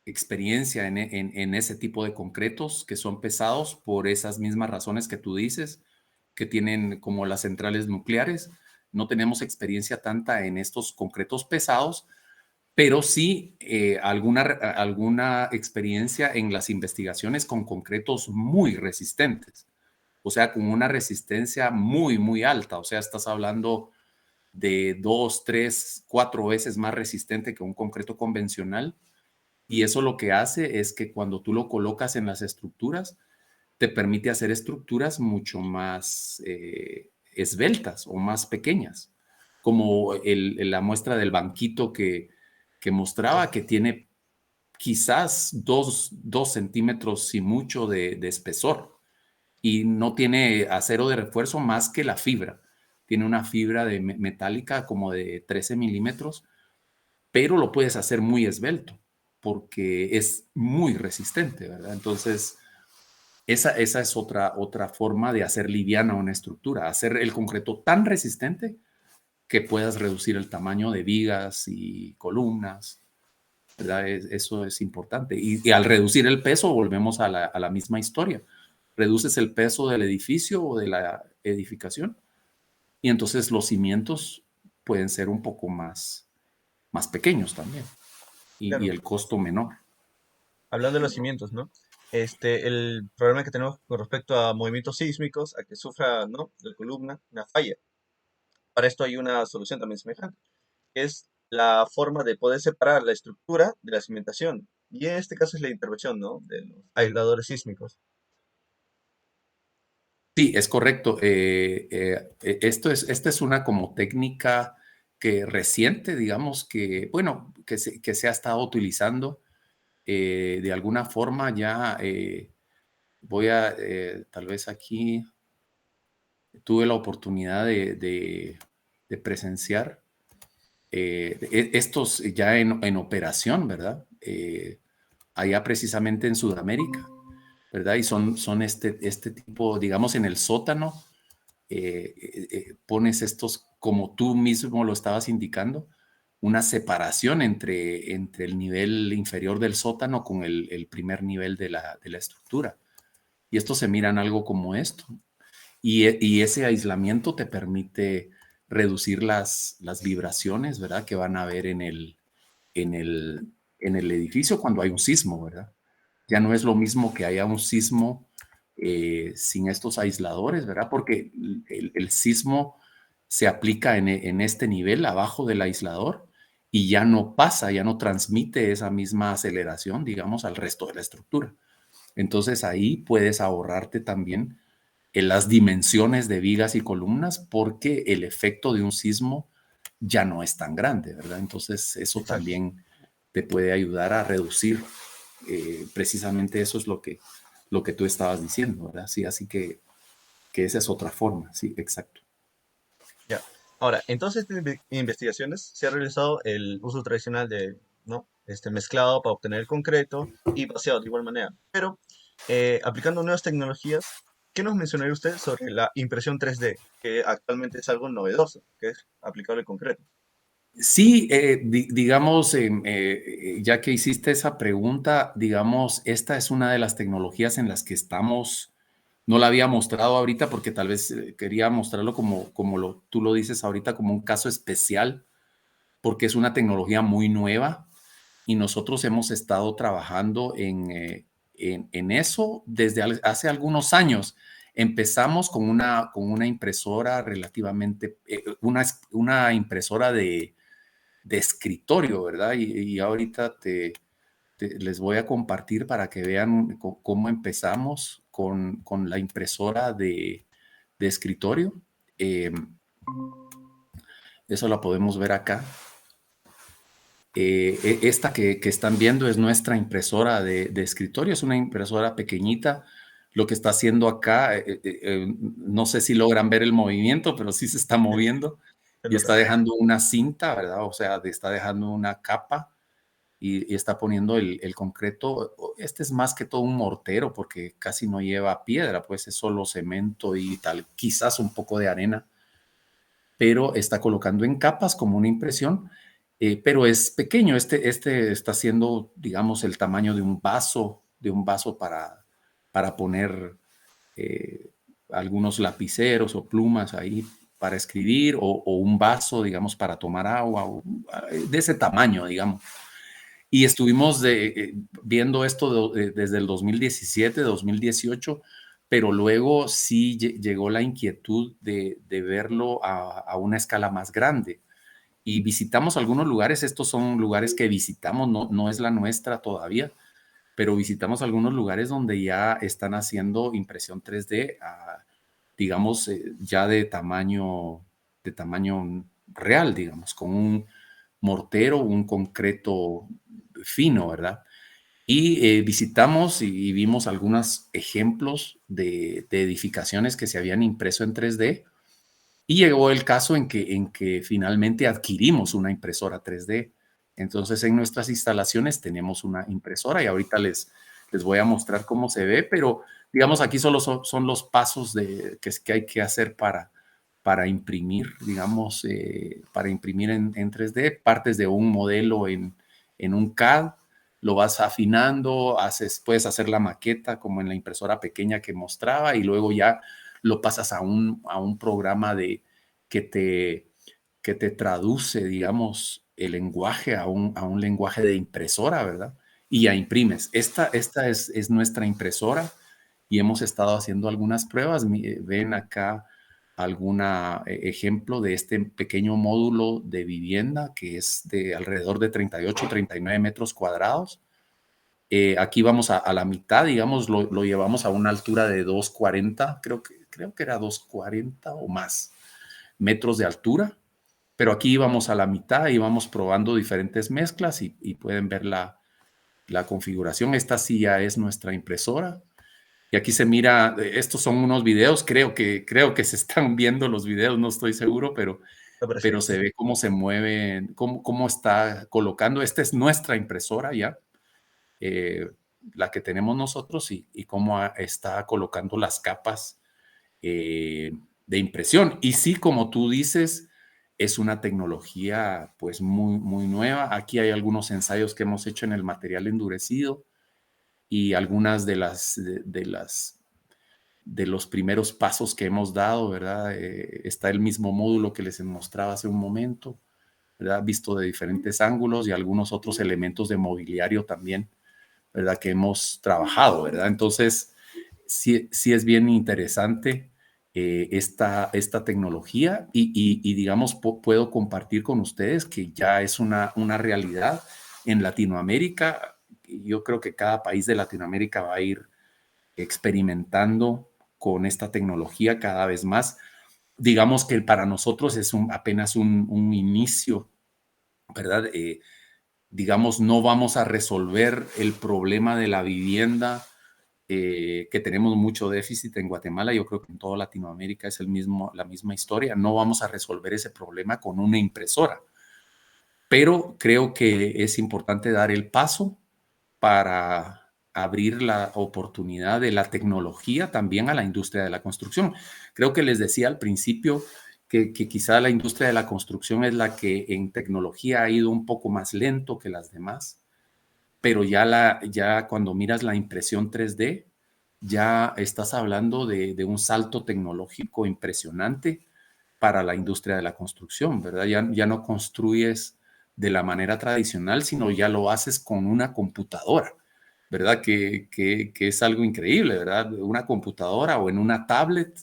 experiencia en ese tipo de concretos que son pesados por esas mismas razones que tú dices, que tienen como las centrales nucleares. No tenemos experiencia tanta en estos concretos pesados, pero sí alguna experiencia en las investigaciones con concretos muy resistentes, o sea, con una resistencia muy alta. O sea, estás hablando de 2, 3, 4 veces más resistente que un concreto convencional. Y eso lo que hace es que cuando tú lo colocas en las estructuras, te permite hacer estructuras mucho más esbeltas o más pequeñas, como la muestra del banquito que mostraba, que tiene quizás 2 centímetros y mucho de espesor y no tiene acero de refuerzo más que la fibra. Tiene una fibra metálica como de 13 milímetros, pero lo puedes hacer muy esbelto porque es muy resistente, ¿verdad? Entonces, esa es otra forma de hacer liviana una estructura, hacer el concreto tan resistente que puedas reducir el tamaño de vigas y columnas, ¿verdad? Eso es importante. Y al reducir el peso, volvemos a la misma historia. Reduces el peso del edificio o de la edificación y entonces los cimientos pueden ser un poco más pequeños también y Claro, el costo menor. hablando de los cimientos, ¿no? El problema que tenemos con respecto a movimientos sísmicos, a que sufra, ¿no?, la columna una falla. Para esto hay una solución también semejante, que es la forma de poder separar la estructura de la cimentación. Y en este caso es la intervención, ¿no?, de los aisladores sísmicos. Sí, es correcto. Esta es una como técnica que reciente, digamos que, bueno, que se ha estado utilizando de alguna forma ya. Tal vez aquí tuve la oportunidad de presenciar estos ya en operación, ¿verdad? Allá precisamente en Sudamérica, ¿verdad? Y son este tipo, digamos, en el sótano, pones estos, como tú mismo lo estabas indicando, una separación entre el nivel inferior del sótano con el primer nivel de la estructura. Y esto se mira en algo como esto. Y ese aislamiento te permite reducir las vibraciones, ¿verdad? Que van a haber en el, en el edificio cuando hay un sismo, ¿verdad? Ya no es lo mismo que haya un sismo sin estos aisladores, ¿verdad? Porque el sismo se aplica en este nivel abajo del aislador y ya no pasa, ya no transmite esa misma aceleración, digamos, al resto de la estructura. Entonces ahí puedes ahorrarte también en las dimensiones de vigas y columnas porque el efecto de un sismo ya no es tan grande, ¿verdad? Entonces eso Exacto. también te puede ayudar a reducir. Precisamente eso es lo que tú estabas diciendo, ¿verdad? Sí, así que esa es otra forma, sí, exacto. Ya. Ahora, en todas estas investigaciones se ha realizado el uso tradicional de, ¿no?, mezclado para obtener el concreto y vaciado de igual manera. Pero aplicando nuevas tecnologías, ¿qué nos mencionaría usted sobre la impresión 3D, que actualmente es algo novedoso, que es aplicable al concreto? Sí, digamos, ya que hiciste esa pregunta, digamos, esta es una de las tecnologías en las que estamos. No la había mostrado ahorita porque tal vez quería mostrarlo como tú lo dices ahorita, como un caso especial, porque es una tecnología muy nueva y nosotros hemos estado trabajando en eso desde hace algunos años. Empezamos con una impresora relativamente, una impresora de escritorio, ¿verdad? Y ahorita les voy a compartir para que vean cómo empezamos con la impresora de escritorio. Eh, Eso la podemos ver acá. Esta que están viendo es nuestra impresora de escritorio, es una impresora pequeñita. Lo que está haciendo acá, no sé si logran ver el movimiento, pero sí se está moviendo Se y nota. está dejando una cinta, ¿verdad? O sea, está dejando una capa y está poniendo el concreto. Este es más que todo un mortero porque casi no lleva piedra, pues es solo cemento y tal, quizás un poco de arena, pero está colocando en capas como una impresión, pero es pequeño. Este está haciendo, digamos, el tamaño de un vaso para poner eh, algunos lapiceros o plumas ahí para escribir, o un vaso, digamos, para tomar agua, de ese tamaño, digamos. Y estuvimos viendo esto desde el 2017, 2018, pero luego sí llegó la inquietud de verlo a una escala más grande. Y visitamos algunos lugares, estos son lugares que visitamos, no es la nuestra todavía, pero visitamos algunos lugares donde ya están haciendo impresión 3D, digamos, ya de tamaño real, digamos, con un mortero, un concreto fino, ¿verdad? Y visitamos y vimos algunos ejemplos de edificaciones que se habían impreso en 3D y llegó el caso en que finalmente adquirimos una impresora 3D. Entonces en nuestras instalaciones tenemos una impresora y ahorita les voy a mostrar cómo se ve, pero digamos aquí solo son los pasos que hay que hacer para imprimir, digamos, para imprimir en 3D, partes de un modelo en un CAD, lo vas afinando, puedes hacer la maqueta como en la impresora pequeña que mostraba y luego ya lo pasas a un programa que, te, que te traduce, digamos, el lenguaje a un lenguaje de impresora, ¿verdad? Y ya imprimes. Esta es nuestra impresora y hemos estado haciendo algunas pruebas. Ven acá algún ejemplo de este pequeño módulo de vivienda que es de alrededor de 38, 39 metros cuadrados. Aquí vamos a la mitad, digamos, lo llevamos a una altura de 240, creo que era 240 o más metros de altura, pero aquí íbamos a la mitad y vamos probando diferentes mezclas y pueden ver la configuración. Esta sí ya es nuestra impresora. Y aquí se mira, estos son unos videos, creo que se están viendo los videos, no estoy seguro, pero se ve cómo se mueven, cómo está colocando. Esta es nuestra impresora ya, la que tenemos nosotros y cómo está colocando las capas de impresión. Y sí, como tú dices, es una tecnología pues muy nueva. Aquí hay algunos ensayos que hemos hecho en el material endurecido y algunas de los primeros pasos que hemos dado, ¿verdad? Está el mismo módulo que les mostraba hace un momento, ¿verdad? Visto de diferentes ángulos y algunos otros elementos de mobiliario también, ¿verdad? Que hemos trabajado, ¿verdad? Entonces, sí es bien interesante esta tecnología y digamos, puedo compartir con ustedes que ya es una realidad en Latinoamérica. Yo creo que cada país de Latinoamérica va a ir experimentando con esta tecnología cada vez más. Digamos que para nosotros es apenas un inicio, ¿verdad? Digamos, no vamos a resolver el problema de la vivienda, que tenemos mucho déficit en Guatemala. Yo creo que en toda Latinoamérica es la misma historia. No vamos a resolver ese problema con una impresora, pero creo que es importante dar el paso para abrir la oportunidad de la tecnología también a la industria de la construcción. Creo que les decía al principio que quizá la industria de la construcción es la que en tecnología ha ido un poco más lento que las demás, pero ya cuando miras la impresión 3D, ya estás hablando de un salto tecnológico impresionante para la industria de la construcción, ¿verdad? Ya no construyes de la manera tradicional, sino ya lo haces con una computadora, ¿verdad? Que es algo increíble, ¿verdad? Una computadora o en una tablet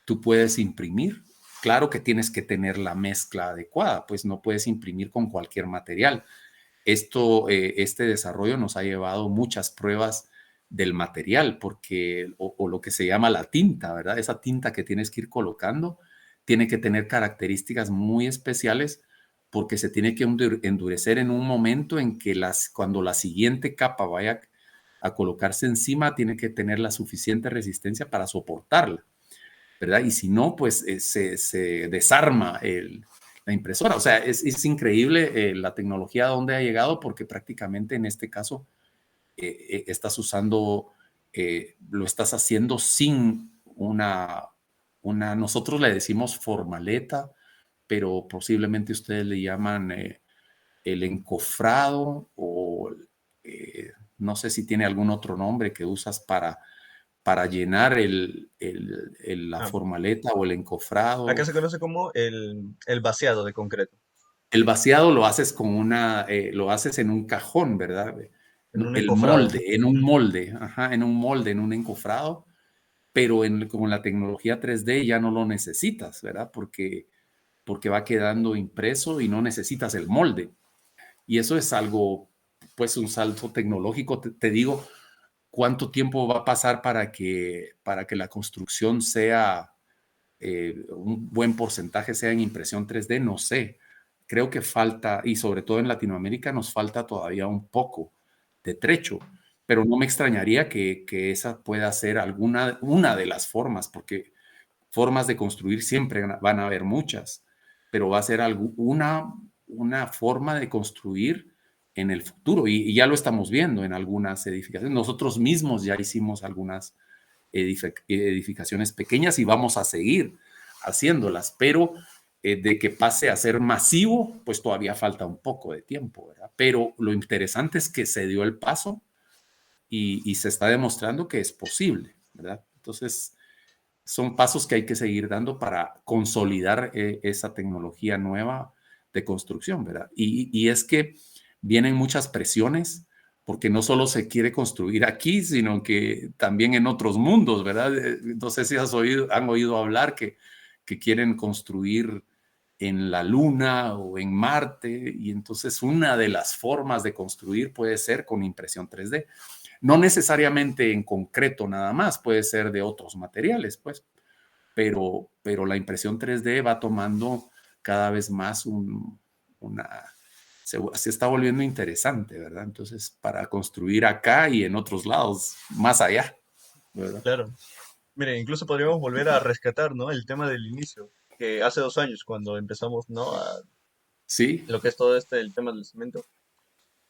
tú puedes imprimir. Claro que tienes que tener la mezcla adecuada, pues no puedes imprimir con cualquier material. Este desarrollo nos ha llevado muchas pruebas del material, o lo que se llama la tinta, ¿verdad? Esa tinta que tienes que ir colocando tiene que tener características muy especiales porque se tiene que endurecer en un momento en que cuando la siguiente capa vaya a colocarse encima, tiene que tener la suficiente resistencia para soportarla, ¿verdad? Y si no, pues se desarma la impresora. O sea, es increíble la tecnología a dónde ha llegado porque prácticamente en este caso estás usando, lo estás haciendo sin nosotros le decimos formaleta, pero posiblemente ustedes le llaman el encofrado o no sé si tiene algún otro nombre que usas para llenar la Ah, formaleta o el acá encofrado. se conoce como el vaciado de concreto, El vaciado lo haces lo haces en un cajón, ¿verdad? en un El encofrado. molde, en un molde, ajá, en un molde, en un encofrado, pero con la tecnología 3D ya no lo necesitas, ¿verdad? Porque va quedando impreso y no necesitas el molde. Y eso es algo, pues un salto tecnológico. Te digo, ¿cuánto tiempo va a pasar para que la construcción sea, un buen porcentaje sea en impresión 3D? No sé. Creo que falta, y sobre todo en Latinoamérica nos falta todavía un poco de trecho, pero no me extrañaría que esa pueda ser una de las formas, porque formas de construir siempre van a haber muchas, pero va a ser una forma de construir en el futuro y ya lo estamos viendo en algunas edificaciones. Nosotros mismos ya hicimos algunas edificaciones pequeñas y vamos a seguir. haciéndolas, pero de que pase a ser masivo, pues todavía falta un poco de tiempo, ¿verdad? Pero lo interesante es que se dio el paso y se está demostrando que es posible, ¿verdad? Entonces, son pasos que hay que seguir dando para consolidar esa tecnología nueva de construcción, ¿verdad? Y es que vienen muchas presiones porque no solo se quiere construir aquí, sino que también en otros mundos, ¿verdad? No sé si han oído hablar que quieren construir en la Luna o en Marte, y entonces una de las formas de construir puede ser con impresión 3D. No necesariamente en concreto nada más, puede ser de otros materiales, pues, pero la impresión 3D va tomando cada vez más una, se está volviendo interesante, ¿verdad? Entonces, para construir acá y en otros lados, más allá, ¿verdad? Claro. Mire, incluso podríamos volver a rescatar, ¿no? El tema del inicio, que hace 2 años, cuando empezamos, ¿no? A Sí, lo que es todo el tema del cemento,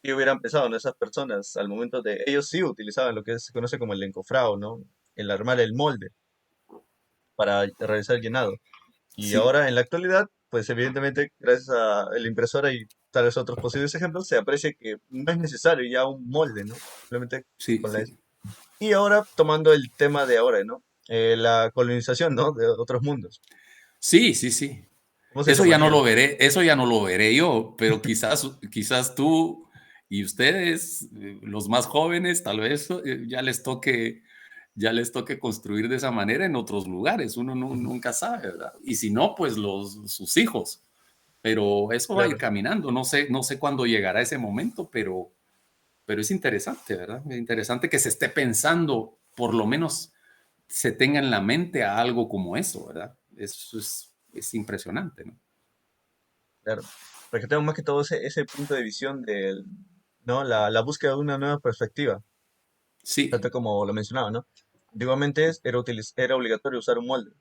y hubiera empezado, ¿no? Esas personas, al momento de, ellos sí utilizaban lo que se conoce como el encofrado, ¿no? El armar el molde para realizar el llenado. Y sí, ahora, en la actualidad, pues evidentemente, gracias a la impresora y tal vez otros posibles ejemplos, se aprecia que no es necesario ya un molde, ¿no? Simplemente sí, con la... sí. Y ahora, tomando el tema de ahora, ¿no? La colonización, ¿no? De otros mundos. Sí, sí, sí. ¿Cómo se tomaría? Eso ya no lo veré yo, pero quizás tú y ustedes, los más jóvenes, tal vez ya les toque construir de esa manera en otros lugares. Uno Ujú. nunca sabe, ¿verdad? Y si no, pues sus hijos. Pero eso va a ir Claro, caminando. No sé cuándo llegará ese momento, pero es interesante, ¿verdad? Es interesante que se esté pensando, por lo menos se tenga en la mente a algo como eso, ¿verdad? Eso es impresionante, ¿no? claro. Porque tenemos más que todo ese punto de visión de, ¿no? La búsqueda de una nueva perspectiva, Sí, tanto como lo mencionaba, ¿no? Antiguamente era obligatorio usar un molde. sí,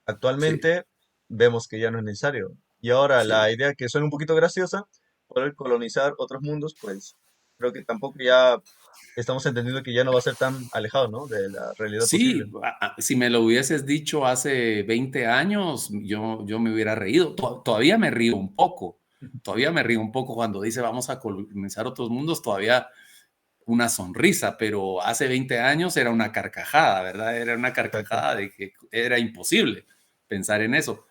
Actualmente vemos que ya no es necesario. Y ahora la sí. idea que suena un poquito graciosa, poder colonizar otros mundos, pues creo que tampoco ya estamos entendiendo que ya no va a ser tan alejado, ¿no? De la realidad posible. Sí, si me lo hubieses dicho hace 20 años, yo me hubiera reído. Todavía me río un poco. Todavía me río un poco cuando dice vamos a colonizar otros mundos, todavía una sonrisa, pero hace 20 años era una carcajada, ¿verdad? Era una Exacto. carcajada de que era imposible pensar en eso.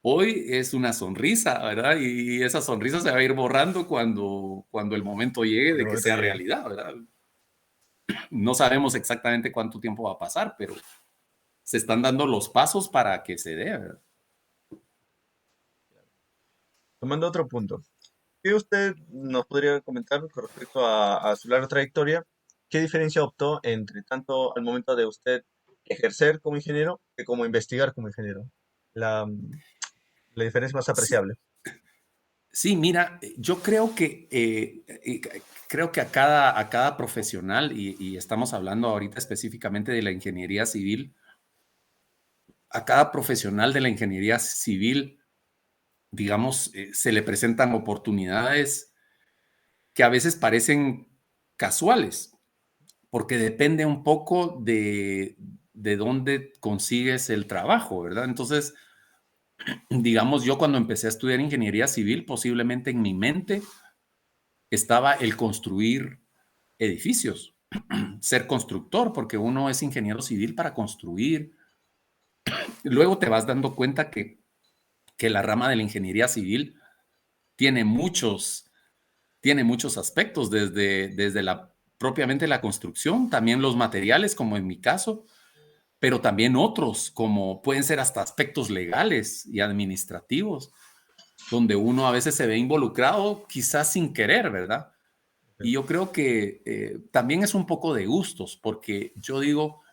Hoy es una sonrisa, ¿verdad? Y esa sonrisa se va a ir borrando cuando el momento llegue Cuando de el que momento sea llegue. realidad, ¿verdad? No sabemos exactamente cuánto tiempo va a pasar, pero se están dando los pasos para que se dé, ¿verdad? Tomando otro punto. ¿Qué usted nos podría comentar con respecto a su larga trayectoria? ¿Qué diferencia optó entre tanto al momento de usted ejercer como ingeniero que como investigar como ingeniero? La, la diferencia más Sí, apreciable. sí, mira, yo creo que a cada profesional, y estamos hablando ahorita específicamente de la ingeniería civil, a cada profesional de la ingeniería civil, digamos, se le presentan oportunidades que a veces parecen casuales, porque depende un poco de dónde consigues el trabajo, ¿verdad? Entonces, digamos, yo cuando empecé a estudiar ingeniería civil, posiblemente en mi mente estaba el construir edificios, ser constructor, porque uno es ingeniero civil para construir. Luego te vas dando cuenta que la rama de la ingeniería civil tiene tiene muchos aspectos, desde propiamente la construcción, también los materiales, como en mi caso, pero también otros, como pueden ser hasta aspectos legales y administrativos, donde uno a veces se ve involucrado, quizás sin querer, ¿verdad? Y yo creo que también es un poco de gustos, porque yo digo,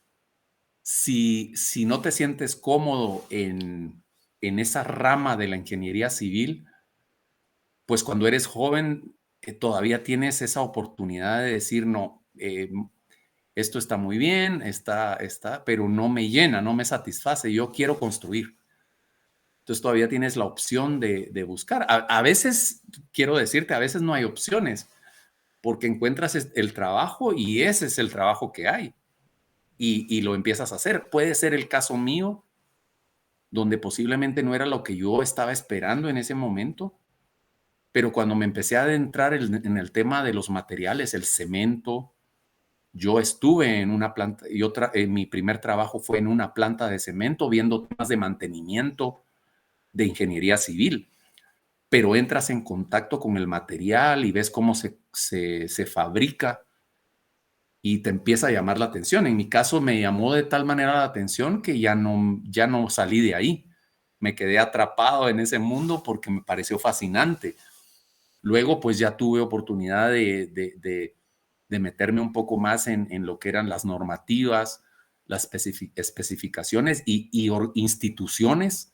si no te sientes cómodo en esa rama de la ingeniería civil, pues cuando eres joven todavía tienes esa oportunidad de decir, no, esto está muy bien, pero no me llena, no me satisface, yo quiero construir. Entonces todavía tienes la opción de buscar. A veces, quiero decirte, a veces no hay opciones, porque encuentras el trabajo y ese es el trabajo que hay y lo empiezas a hacer. Puede ser el caso mío donde posiblemente no era lo que yo estaba esperando en ese momento, pero cuando me empecé a adentrar en el tema de los materiales, el cemento, yo estuve en una planta, mi primer trabajo fue en una planta de cemento, viendo temas de mantenimiento, de ingeniería civil, pero entras en contacto con el material y ves cómo se fabrica y te empieza a llamar la atención. En mi caso me llamó de tal manera la atención que ya no salí de ahí. Me quedé atrapado en ese mundo porque me pareció fascinante. Luego pues ya tuve oportunidad de meterme un poco más en lo que eran las normativas, las especificaciones y instituciones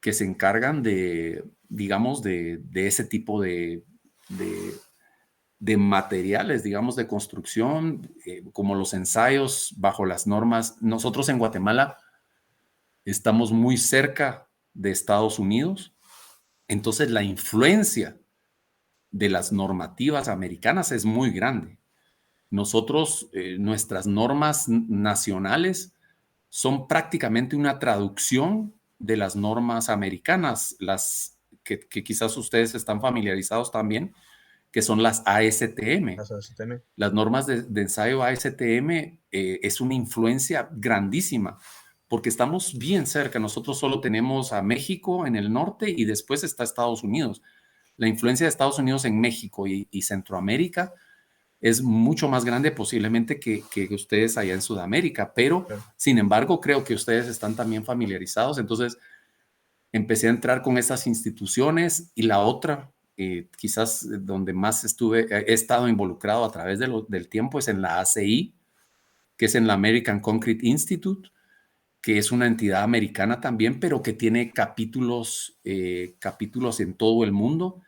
que se encargan de, digamos, de ese tipo de, de materiales, digamos, de construcción, como los ensayos bajo las normas. Nosotros en Guatemala estamos muy cerca de Estados Unidos, entonces la influencia de las normativas americanas es muy grande. Nosotros, nuestras normas nacionales son prácticamente una traducción de las normas americanas, las que quizás ustedes están familiarizados también, que son las ASTM. Hasta ese tema. Las normas de ensayo ASTM es una influencia grandísima, porque estamos bien cerca. Nosotros solo tenemos a México en el norte y después está Estados Unidos. La influencia de Estados Unidos en México y Centroamérica es mucho más grande posiblemente que ustedes allá en Sudamérica, pero Claro. sin embargo creo que ustedes están también familiarizados. Entonces empecé a entrar con estas instituciones y la otra, quizás donde más he estado involucrado a través del tiempo es en la ACI, que es en la American Concrete Institute, que es una entidad americana también, pero que tiene capítulos en todo el mundo.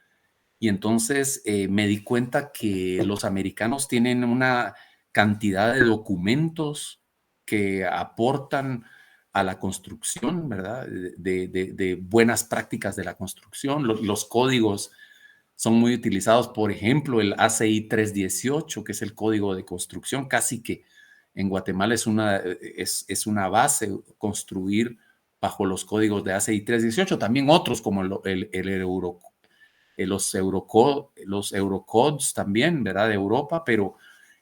Y entonces me di cuenta que los americanos tienen una cantidad de documentos que aportan a la construcción, ¿verdad? De buenas prácticas de la construcción. Los códigos son muy utilizados, por ejemplo, el ACI 318, que es el código de construcción, casi que en Guatemala es una base construir bajo los códigos de ACI 318. También otros como el los Eurocodes también, ¿verdad? De Europa, pero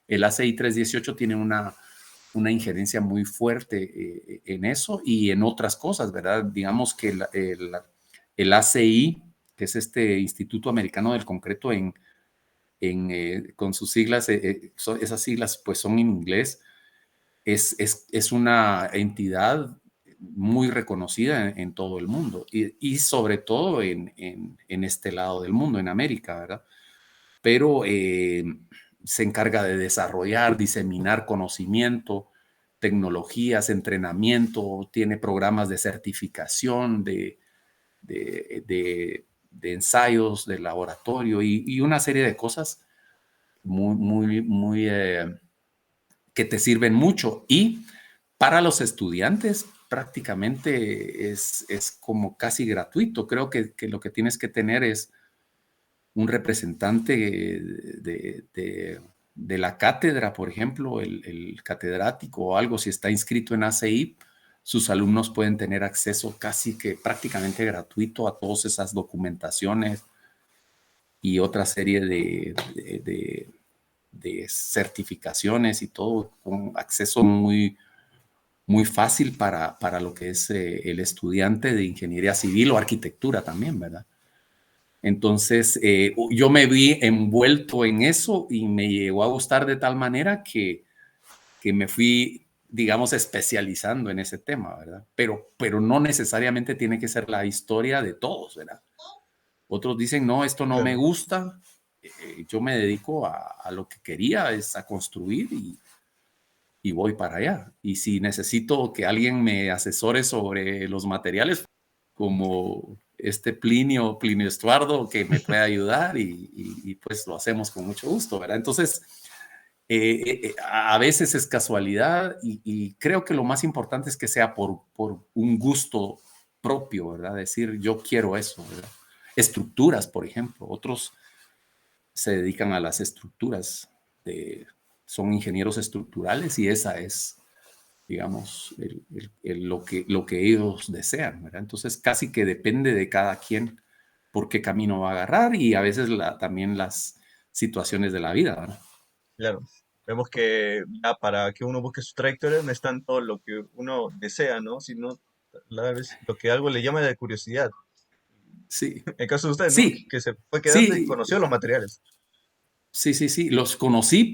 el ACI 318 tiene una injerencia muy fuerte en eso y en otras cosas, ¿verdad? Digamos que el ACI, que es este Instituto Americano del Concreto con sus siglas, esas siglas pues son en inglés, es una entidad muy reconocida en todo el mundo y sobre todo en este lado del mundo, en América, ¿verdad? Pero se encarga de desarrollar, diseminar conocimiento, tecnologías, entrenamiento, tiene programas de certificación, de ensayos, de laboratorio y una serie de cosas muy que te sirven mucho. Y para los estudiantes prácticamente es como casi gratuito. Creo que lo que tienes que tener es un representante de la cátedra, por ejemplo, el catedrático o algo, si está inscrito en ACI, sus alumnos pueden tener acceso casi que prácticamente gratuito a todas esas documentaciones y otra serie de certificaciones y todo, con acceso muy fácil para lo que es el estudiante de ingeniería civil o arquitectura también, ¿verdad? Entonces, yo me vi envuelto en eso y me llegó a gustar de tal manera que me fui, digamos, especializando en ese tema, ¿verdad? Pero no necesariamente tiene que ser la historia de todos, ¿verdad? Otros dicen, no, esto no me Claro. gusta, yo me dedico a lo que quería, es a construir y voy para allá. Y si necesito que alguien me asesore sobre los materiales, como Plinio Estuardo, que me puede ayudar y pues lo hacemos con mucho gusto, ¿verdad? Entonces, a veces es casualidad y creo que lo más importante es que sea por un gusto propio, ¿verdad? Decir, yo quiero eso, ¿verdad? Estructuras, por ejemplo. Otros se dedican a las estructuras, son ingenieros estructurales y esa es digamos, lo que ellos desean, ¿verdad? Entonces, casi que depende de cada quien por qué camino va a agarrar y a veces también las situaciones de la vida, ¿verdad? Claro, vemos que ya para que uno busque su trayectoria no es tanto lo que uno desea, ¿no? Sino la vez lo que algo le llama de curiosidad. Sí, En el caso de usted, ¿no? sí, Que se fue quedando y sí, conoció los materiales. sí, sí, sí. Los conocí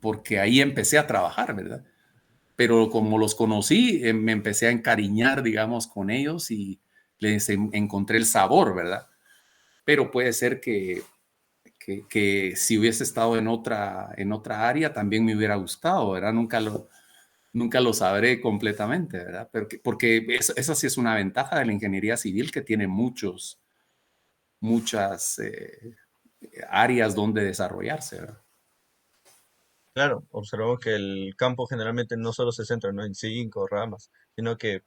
porque ahí empecé a trabajar, ¿verdad? Pero como los conocí, me empecé a encariñar, digamos, con ellos y les encontré el sabor, ¿verdad? Pero puede ser que si hubiese estado en otra área también me hubiera gustado, ¿verdad? Nunca lo sabré completamente, ¿verdad? Porque esa sí es una ventaja de la ingeniería civil que tiene muchas áreas donde desarrollarse, ¿verdad? Claro, observamos que el campo generalmente no solo se centra, ¿no? En cinco ramas, sino que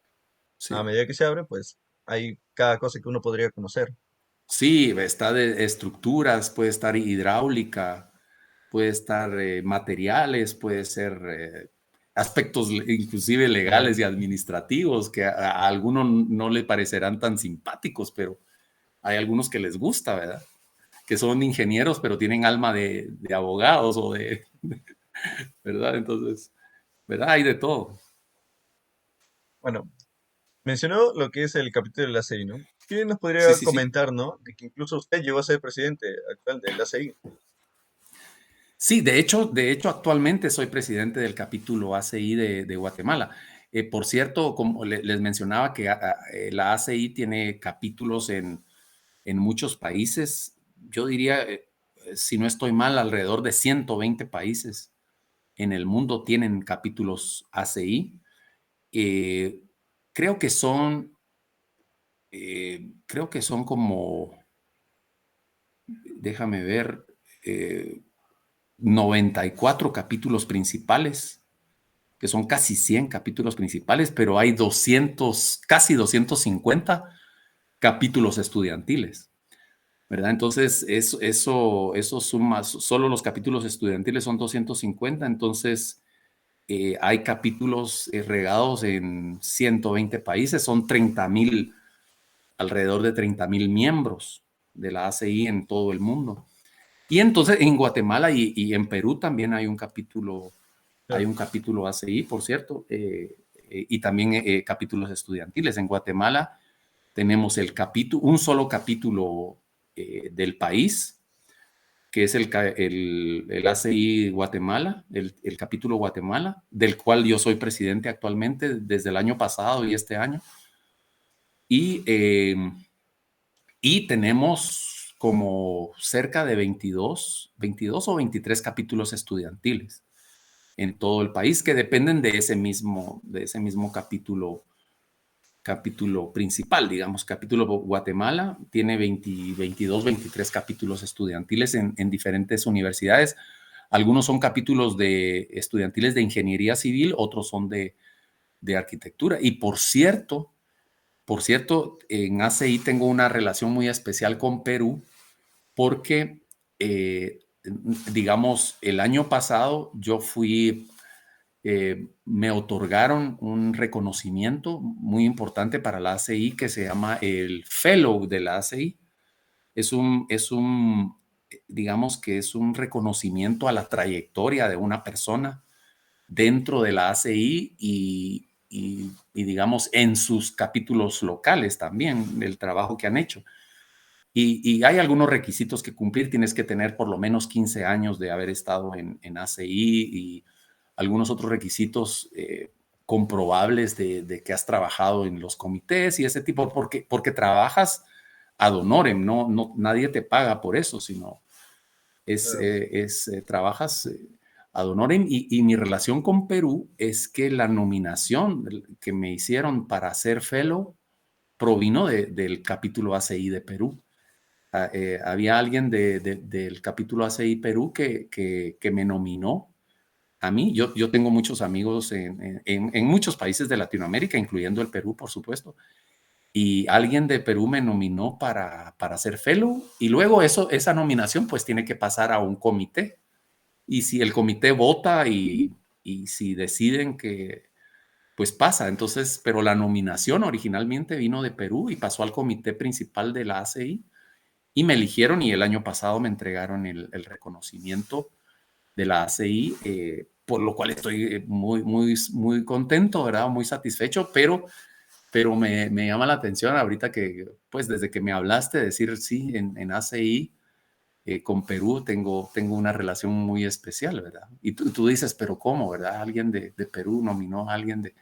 a Sí. medida que se abre, pues hay cada cosa que uno podría conocer. Sí, está de estructuras, puede estar hidráulica, puede estar materiales, puede ser aspectos inclusive legales y administrativos que a algunos no le parecerán tan simpáticos, pero hay algunos que les gusta, ¿verdad? Que son ingenieros, pero tienen alma de abogados o ¿verdad? Entonces, ¿verdad? Hay de todo. Bueno, mencionó lo que es el capítulo del ACI, ¿no? ¿Qué nos Sí, podría sí, sí. comentar, ¿no? De que incluso usted llegó a ser presidente actual del ACI. Sí, de hecho, actualmente soy presidente del capítulo ACI de Guatemala. Por cierto, como les mencionaba que la ACI tiene capítulos en muchos países. Yo diría, si no estoy mal, alrededor de 120 países en el mundo tienen capítulos ACI. Eh, creo que son, creo que son como, déjame ver, eh, 94 capítulos principales, que son casi 100 capítulos principales, pero hay 200, casi 250 capítulos estudiantiles, ¿verdad? Entonces, eso suma, solo los capítulos estudiantiles son 250, entonces hay capítulos regados en 120 países, son 30,000, alrededor de 30,000 miembros de la ACI en todo el mundo. Y entonces en Guatemala y en Perú también hay Claro. un capítulo ACI, por cierto, y también capítulos estudiantiles. En Guatemala tenemos un solo capítulo del país, que es el ACI Guatemala, el capítulo Guatemala, del cual yo soy presidente actualmente desde el año pasado y este año. Y, eh, y tenemos como cerca de 22 o 23 capítulos estudiantiles en todo el país que dependen de ese mismo capítulo principal, digamos, capítulo Guatemala tiene 22, 23 capítulos estudiantiles en diferentes universidades. Algunos son capítulos estudiantiles de ingeniería civil, otros son de arquitectura. Y por cierto, en ACI tengo una relación muy especial con Perú porque, digamos, el año pasado yo me otorgaron un reconocimiento muy importante para la ACI que se llama el Fellow de la ACI. Digamos que es un reconocimiento a la trayectoria de una persona dentro de la ACI y digamos, en sus capítulos locales también, del trabajo que han hecho. Y hay algunos requisitos que cumplir. Tienes que tener por lo menos 15 años de haber estado en ACI y algunos otros requisitos comprobables de que has trabajado en los comités y ese tipo, porque trabajas ad honorem, nadie te paga por eso, sino Claro. trabajas ad honorem. Y mi relación con Perú es que la nominación que me hicieron para ser fellow provino del capítulo ACI de Perú. Había alguien del capítulo ACI Perú que me nominó a mí. Yo tengo muchos amigos en muchos países de Latinoamérica, incluyendo el Perú, por supuesto. Y alguien de Perú me nominó para ser fellow y luego esa nominación pues tiene que pasar a un comité. Y si el comité vota y si deciden que, pues pasa. Entonces, pero la nominación originalmente vino de Perú y pasó al comité principal de la ACI y me eligieron y el año pasado me entregaron el reconocimiento de la ACI, por lo cual estoy muy contento, ¿verdad? Muy satisfecho, pero me llama la atención ahorita que, pues desde que me hablaste, decir sí, en ACI, con Perú tengo una relación muy especial, ¿verdad? Y tú dices, pero ¿cómo, verdad? Alguien de Perú nominó a alguien de...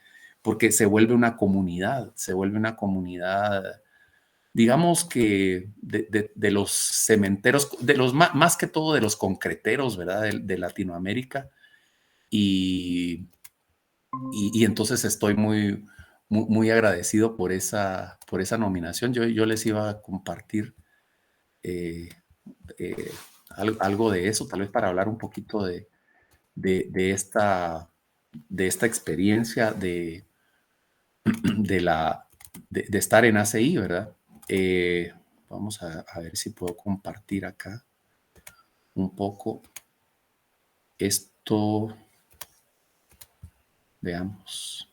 Porque se vuelve una comunidad, digamos que de los cementeros, de los más que todo de los concreteros, ¿verdad? De Latinoamérica. Y, y entonces estoy muy agradecido por esa nominación. Yo les iba a compartir eh, eh, algo de eso, tal vez para hablar un poquito de de esta experiencia de, la, de estar en ACI, ¿verdad? Vamos a ver si puedo compartir acá un poco esto. Veamos.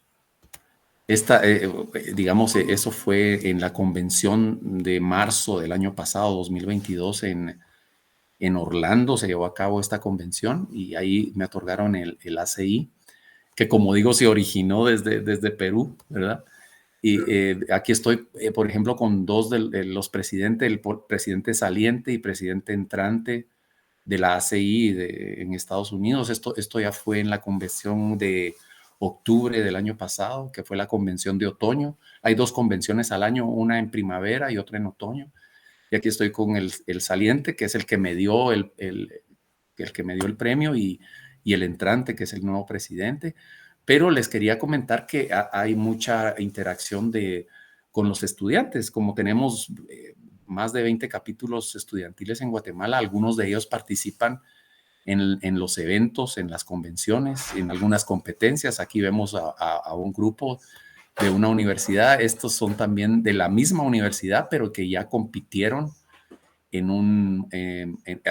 Digamos, eso fue en la convención de marzo del año pasado, 2022, en Orlando se llevó a cabo esta convención y ahí me otorgaron el ACI, que como digo, se originó desde Perú, ¿verdad? Y aquí estoy, por ejemplo, con dos de los presidentes, el presidente saliente y presidente entrante de la ACI en Estados Unidos. Esto ya fue en la convención de octubre del año pasado, que fue la convención de otoño. Hay dos convenciones al año, una en primavera y otra en otoño. Y aquí estoy con el saliente, que es el que me dio el que me dio el premio, y el entrante, que es el nuevo presidente. Pero les quería comentar que hay mucha interacción con los estudiantes. Como tenemos más de 20 capítulos estudiantiles en Guatemala, algunos de ellos participan en los eventos, en las convenciones, en algunas competencias. Aquí vemos a un grupo de una universidad. Estos son también de la misma universidad, pero que ya compitieron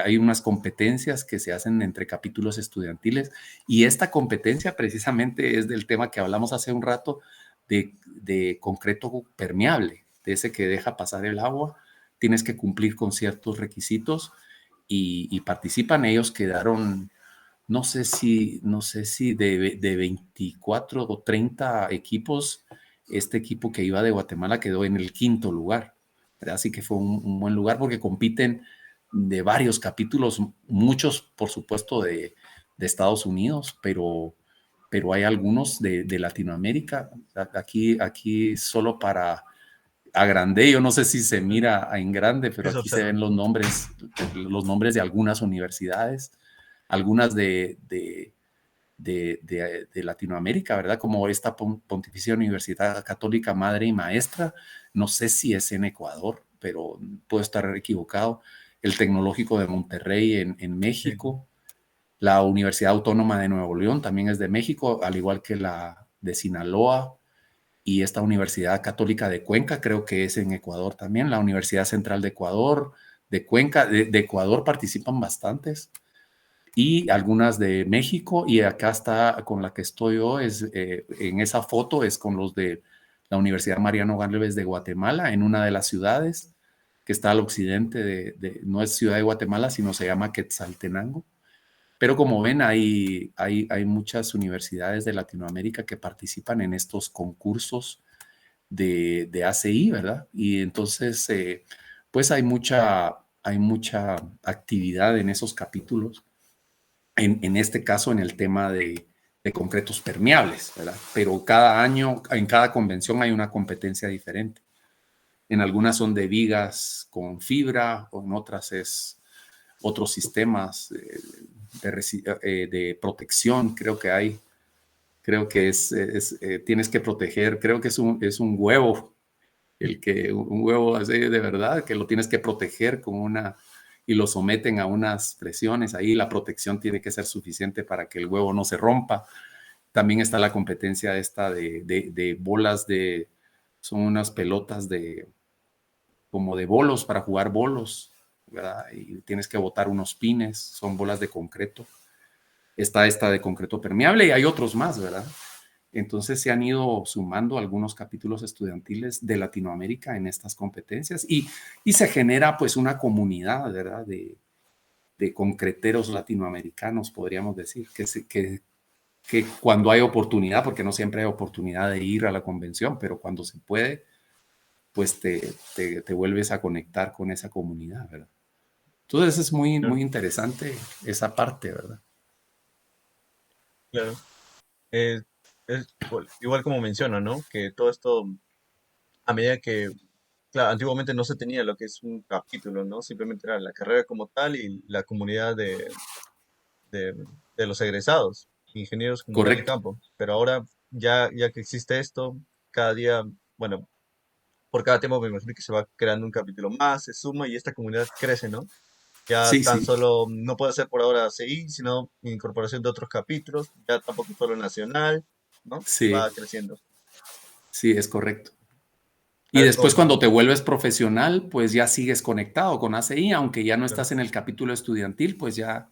hay unas competencias que se hacen entre capítulos estudiantiles, y esta competencia precisamente es del tema que hablamos hace un rato de concreto permeable, de ese que deja pasar el agua. Tienes que cumplir con ciertos requisitos y participan. Ellos quedaron, no sé si de 24 o 30 equipos, este equipo que iba de Guatemala quedó en el quinto lugar. Así que fue un buen lugar porque compiten de varios capítulos, muchos por supuesto de Estados Unidos, pero hay algunos de Latinoamérica. Aquí solo para agrandé, yo no sé si se mira en grande, pero Sí, se aquí se observa. ven los nombres de algunas universidades, algunas de Latinoamérica, ¿verdad? Como esta Pontificia Universidad Católica Madre y Maestra, no sé si es en Ecuador, pero puedo estar equivocado. El Tecnológico de Monterrey en Sí. México, la Universidad Autónoma de Nuevo León también es de México, al igual que la de Sinaloa, y esta Universidad Católica de Cuenca, creo que es en Ecuador también, la Universidad Central de Ecuador, de Cuenca, de Ecuador participan bastantes, y algunas de México, y acá está con la que estoy yo, en esa foto es con los de la Universidad Mariano Gálvez de Guatemala, en una de las ciudades que está al occidente no es Ciudad de Guatemala, sino se llama Quetzaltenango. Pero como ven, hay muchas universidades de Latinoamérica que participan en estos concursos de ACI, ¿verdad? Y entonces, pues hay mucha actividad en esos capítulos, en este caso en el tema de concretos permeables, ¿verdad? Pero cada año, en cada convención hay una competencia diferente. En algunas son de vigas con fibra, o en otras es otros sistemas de protección, creo que hay. Creo que tienes que proteger, creo que es un huevo, un huevo así de verdad, que lo tienes que proteger y lo someten a unas presiones. Ahí la protección tiene que ser suficiente para que el huevo no se rompa. También está la competencia esta de bolas son unas pelotas como de bolos para jugar bolos, ¿verdad? Y tienes que botar unos pines, son bolas de concreto. está esta de concreto permeable y hay otros más, ¿verdad? Entonces se han ido sumando algunos capítulos estudiantiles de Latinoamérica en estas competencias y se genera pues una comunidad, ¿verdad? De concreteros latinoamericanos, podríamos decir, que cuando hay oportunidad, porque no siempre hay oportunidad de ir a la convención, pero cuando se puede, pues te vuelves a conectar con esa comunidad, ¿verdad? Entonces es muy, Claro, muy interesante esa parte, ¿verdad? claro. Eh, es igual como menciona, ¿no? Que todo esto, a medida que, claro, antiguamente no se tenía lo que es un capítulo, ¿no? Simplemente era la carrera como tal y la comunidad de, de los egresados, ingenieros como tal de Correcto. campo. Pero ahora, ya que existe esto, cada día, bueno, por cada tema me imagino que se va creando un capítulo más, se suma y esta comunidad crece, ¿no? Ya Sí, tan sí, solo, no puede ser por ahora CI, sino incorporación de otros capítulos, ya tampoco solo nacional, ¿no? sí, Va creciendo. sí, es correcto. Y Tal después como, cuando te vuelves profesional, pues ya sigues conectado con ACI, aunque ya no claro. estás en el capítulo estudiantil, pues ya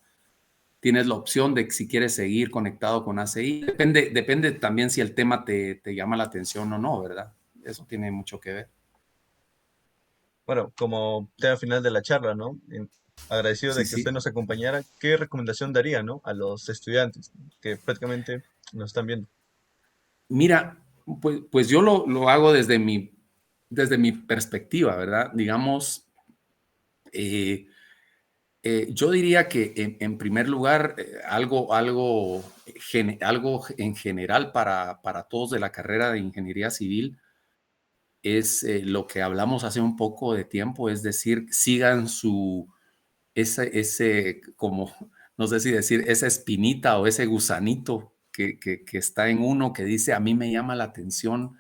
tienes la opción de si quieres seguir conectado con ACI. Depende también si el tema te llama la atención o no, ¿verdad? Eso tiene mucho que ver. Bueno, como tema final de la charla, ¿no? Agradecido Sí, de que usted sí. nos acompañara, ¿qué recomendación daría, ¿no? A los estudiantes que prácticamente nos están viendo. Mira, pues yo lo hago desde mi perspectiva, ¿verdad? Digamos, eh, yo diría que en primer lugar, algo en general para todos de la carrera de ingeniería civil es lo que hablamos hace un poco de tiempo, es decir, sigan como, no sé si decir, esa espinita o ese gusanito que está en uno que dice, a mí me llama la atención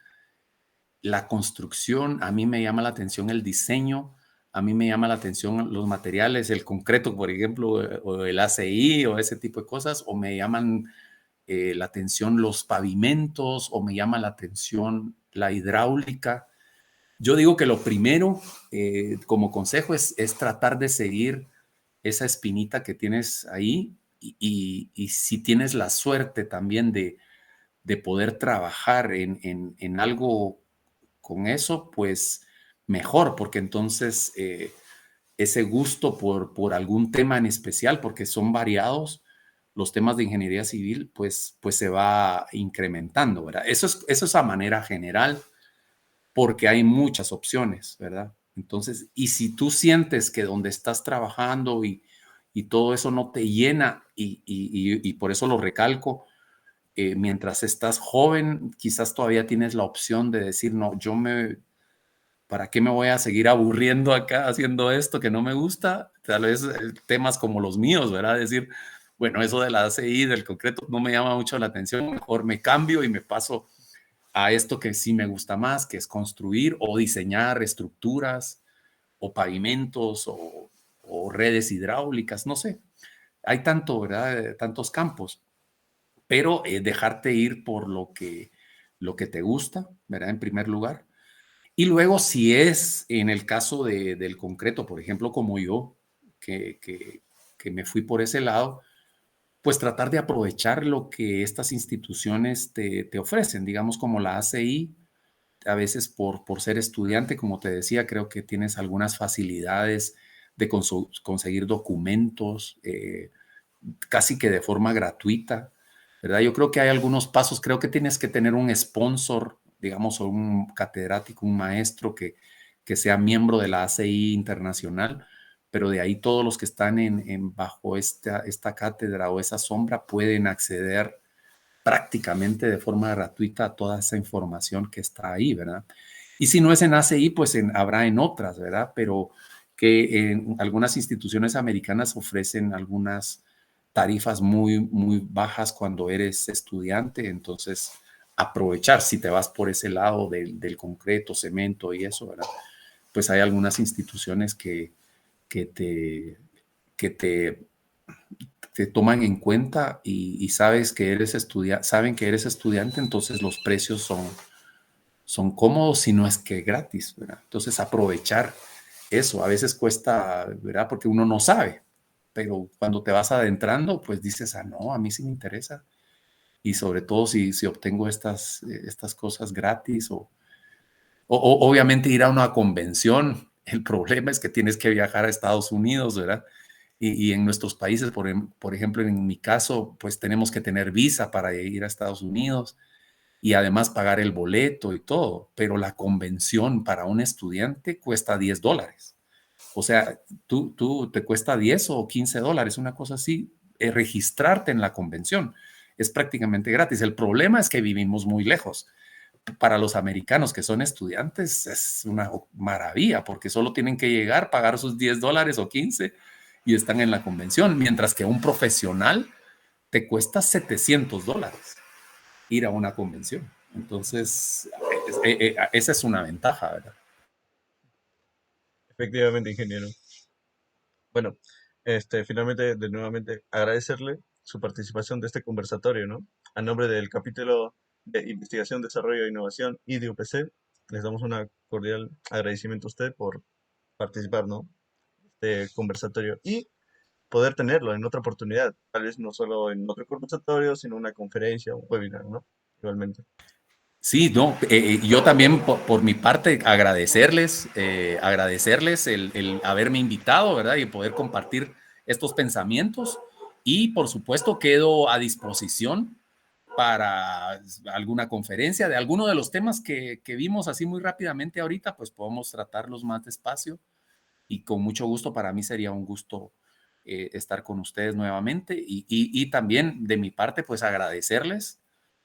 la construcción, a mí me llama la atención el diseño, a mí me llama la atención los materiales, el concreto, por ejemplo, o el ACI o ese tipo de cosas, o me llaman la atención los pavimentos, o me llama la atención la hidráulica. Yo digo que lo primero, como consejo, es tratar de seguir esa espinita que tienes ahí y si tienes la suerte también de poder trabajar en algo con eso, pues mejor, porque entonces ese gusto por algún tema en especial, porque son variados los temas de ingeniería civil, pues se va incrementando, ¿verdad? Eso es a manera general, porque hay muchas opciones, ¿verdad? Entonces, y si tú sientes que donde estás trabajando y todo eso no te llena, y por eso lo recalco, mientras estás joven, quizás todavía tienes la opción de decir, no, ¿para qué me voy a seguir aburriendo acá haciendo esto que no me gusta? Tal vez temas como los míos, ¿verdad? Decir, bueno, eso de la ACI, del concreto, no me llama mucho la atención, mejor me cambio y me paso a esto que sí me gusta más, que es construir o diseñar estructuras o pavimentos o redes hidráulicas, no sé. Hay tanto, ¿verdad? Tantos campos, pero dejarte ir por lo que te gusta, ¿verdad? En primer lugar. Y luego, si es en el caso del concreto, por ejemplo, como yo, que, que, que me fui por ese lado, pues tratar de aprovechar lo que estas instituciones te ofrecen, digamos como la ACI, a veces por ser estudiante, como te decía, creo que tienes algunas facilidades de conseguir documentos casi que de forma gratuita, ¿verdad? Yo creo que hay algunos pasos, creo que tienes que tener un sponsor, digamos, o un catedrático, un maestro que sea miembro de la ACI internacional, pero de ahí todos los que están bajo esta cátedra o esa sombra pueden acceder prácticamente de forma gratuita a toda esa información que está ahí, ¿verdad? Y si no es en ACI, pues habrá en otras, ¿verdad? Pero que en algunas instituciones americanas ofrecen algunas tarifas muy, muy bajas cuando eres estudiante, entonces aprovechar si te vas por ese lado del concreto, cemento y eso, ¿verdad? Pues hay algunas instituciones que te, que te toman en cuenta y sabes que eres saben que eres estudiante, entonces los precios son cómodos, si no es que gratis, ¿verdad? Entonces aprovechar eso, a veces cuesta, ¿verdad? Porque uno no sabe. pero cuando te vas adentrando, pues dices, no, a mí sí me interesa. Y sobre todo si obtengo estas cosas gratis o obviamente ir a una convención. El problema es que tienes que viajar a Estados Unidos, ¿verdad? Y en nuestros países, por ejemplo, en mi caso, pues tenemos que tener visa para ir a Estados Unidos y además pagar el boleto y todo. Pero la convención para un estudiante cuesta $10. O sea, tú te cuesta 10 o $15, una cosa así, registrarte en la convención. Es prácticamente gratis. El problema es que vivimos muy lejos. Para los americanos que son estudiantes es una maravilla porque solo tienen que llegar, pagar sus $10 o 15 y están en la convención, mientras que un profesional te cuesta $700 ir a una convención. Entonces, esa es una ventaja, ¿verdad? Efectivamente, ingeniero. Bueno, finalmente, de nuevamente agradecerle su participación de este conversatorio, ¿no? A nombre del capítulo de Investigación, Desarrollo e Innovación y de UPC, les damos un cordial agradecimiento a usted por participar, ¿no? De conversatorio y poder tenerlo en otra oportunidad, tal vez no solo en otro conversatorio, sino una conferencia, un webinar, ¿no? Igualmente. Sí, no, yo también por mi parte agradecerles el haberme invitado, ¿verdad? Y poder compartir estos pensamientos. Y por supuesto quedo a disposición para alguna conferencia de alguno de los temas que vimos así muy rápidamente ahorita, pues podemos tratarlos más despacio y con mucho gusto. Para mí sería un gusto estar con ustedes nuevamente y también de mi parte, pues agradecerles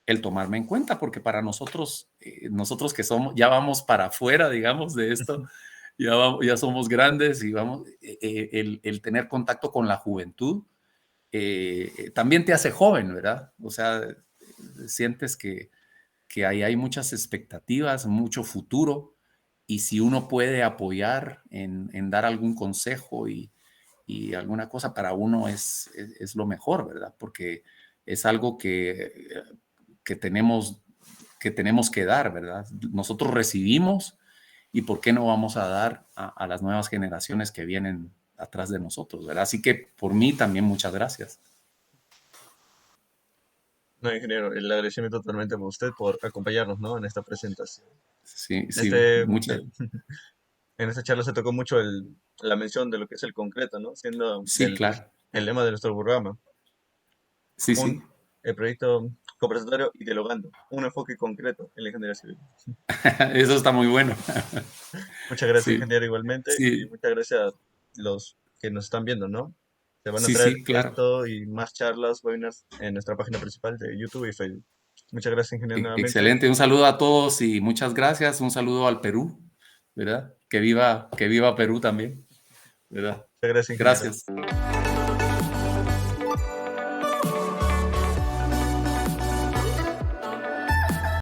el tomarme en cuenta, porque para nosotros, nosotros que somos, ya vamos para afuera, digamos, de esto, ya somos grandes y vamos, el tener contacto con la juventud también te hace joven, ¿verdad? O sea, sientes que ahí hay muchas expectativas, mucho futuro, y si uno puede apoyar en dar algún consejo y alguna cosa para uno es lo mejor, ¿verdad? Porque es algo que tenemos, que tenemos que dar, ¿verdad? Nosotros recibimos y ¿por qué no vamos a dar a las nuevas generaciones que vienen atrás de nosotros, ¿verdad? Así que por mí también muchas gracias. No, ingeniero, el agradecimiento totalmente por usted por acompañarnos, ¿no? En esta presentación. Sí, sí, Este, muchas. en esta charla se tocó mucho la mención de lo que es el concreto, ¿no? Siendo Sí, claro. el lema de nuestro programa, Sí, sí. un, el proyecto conversatorio y dialogando, un enfoque concreto en la ingeniería civil. Eso está muy bueno. Muchas gracias, Sí, ingeniero, igualmente, y sí, muchas gracias a los que nos están viendo, ¿no? Se van a sí, traer sí, claro. esto y más charlas, webinars en nuestra página principal de YouTube y Facebook. Muchas gracias, ingeniero, nuevamente. Excelente. Un saludo a todos y muchas gracias. Un saludo al Perú, ¿verdad? Que viva Perú también, ¿verdad? Muchas gracias, ingeniero. Gracias.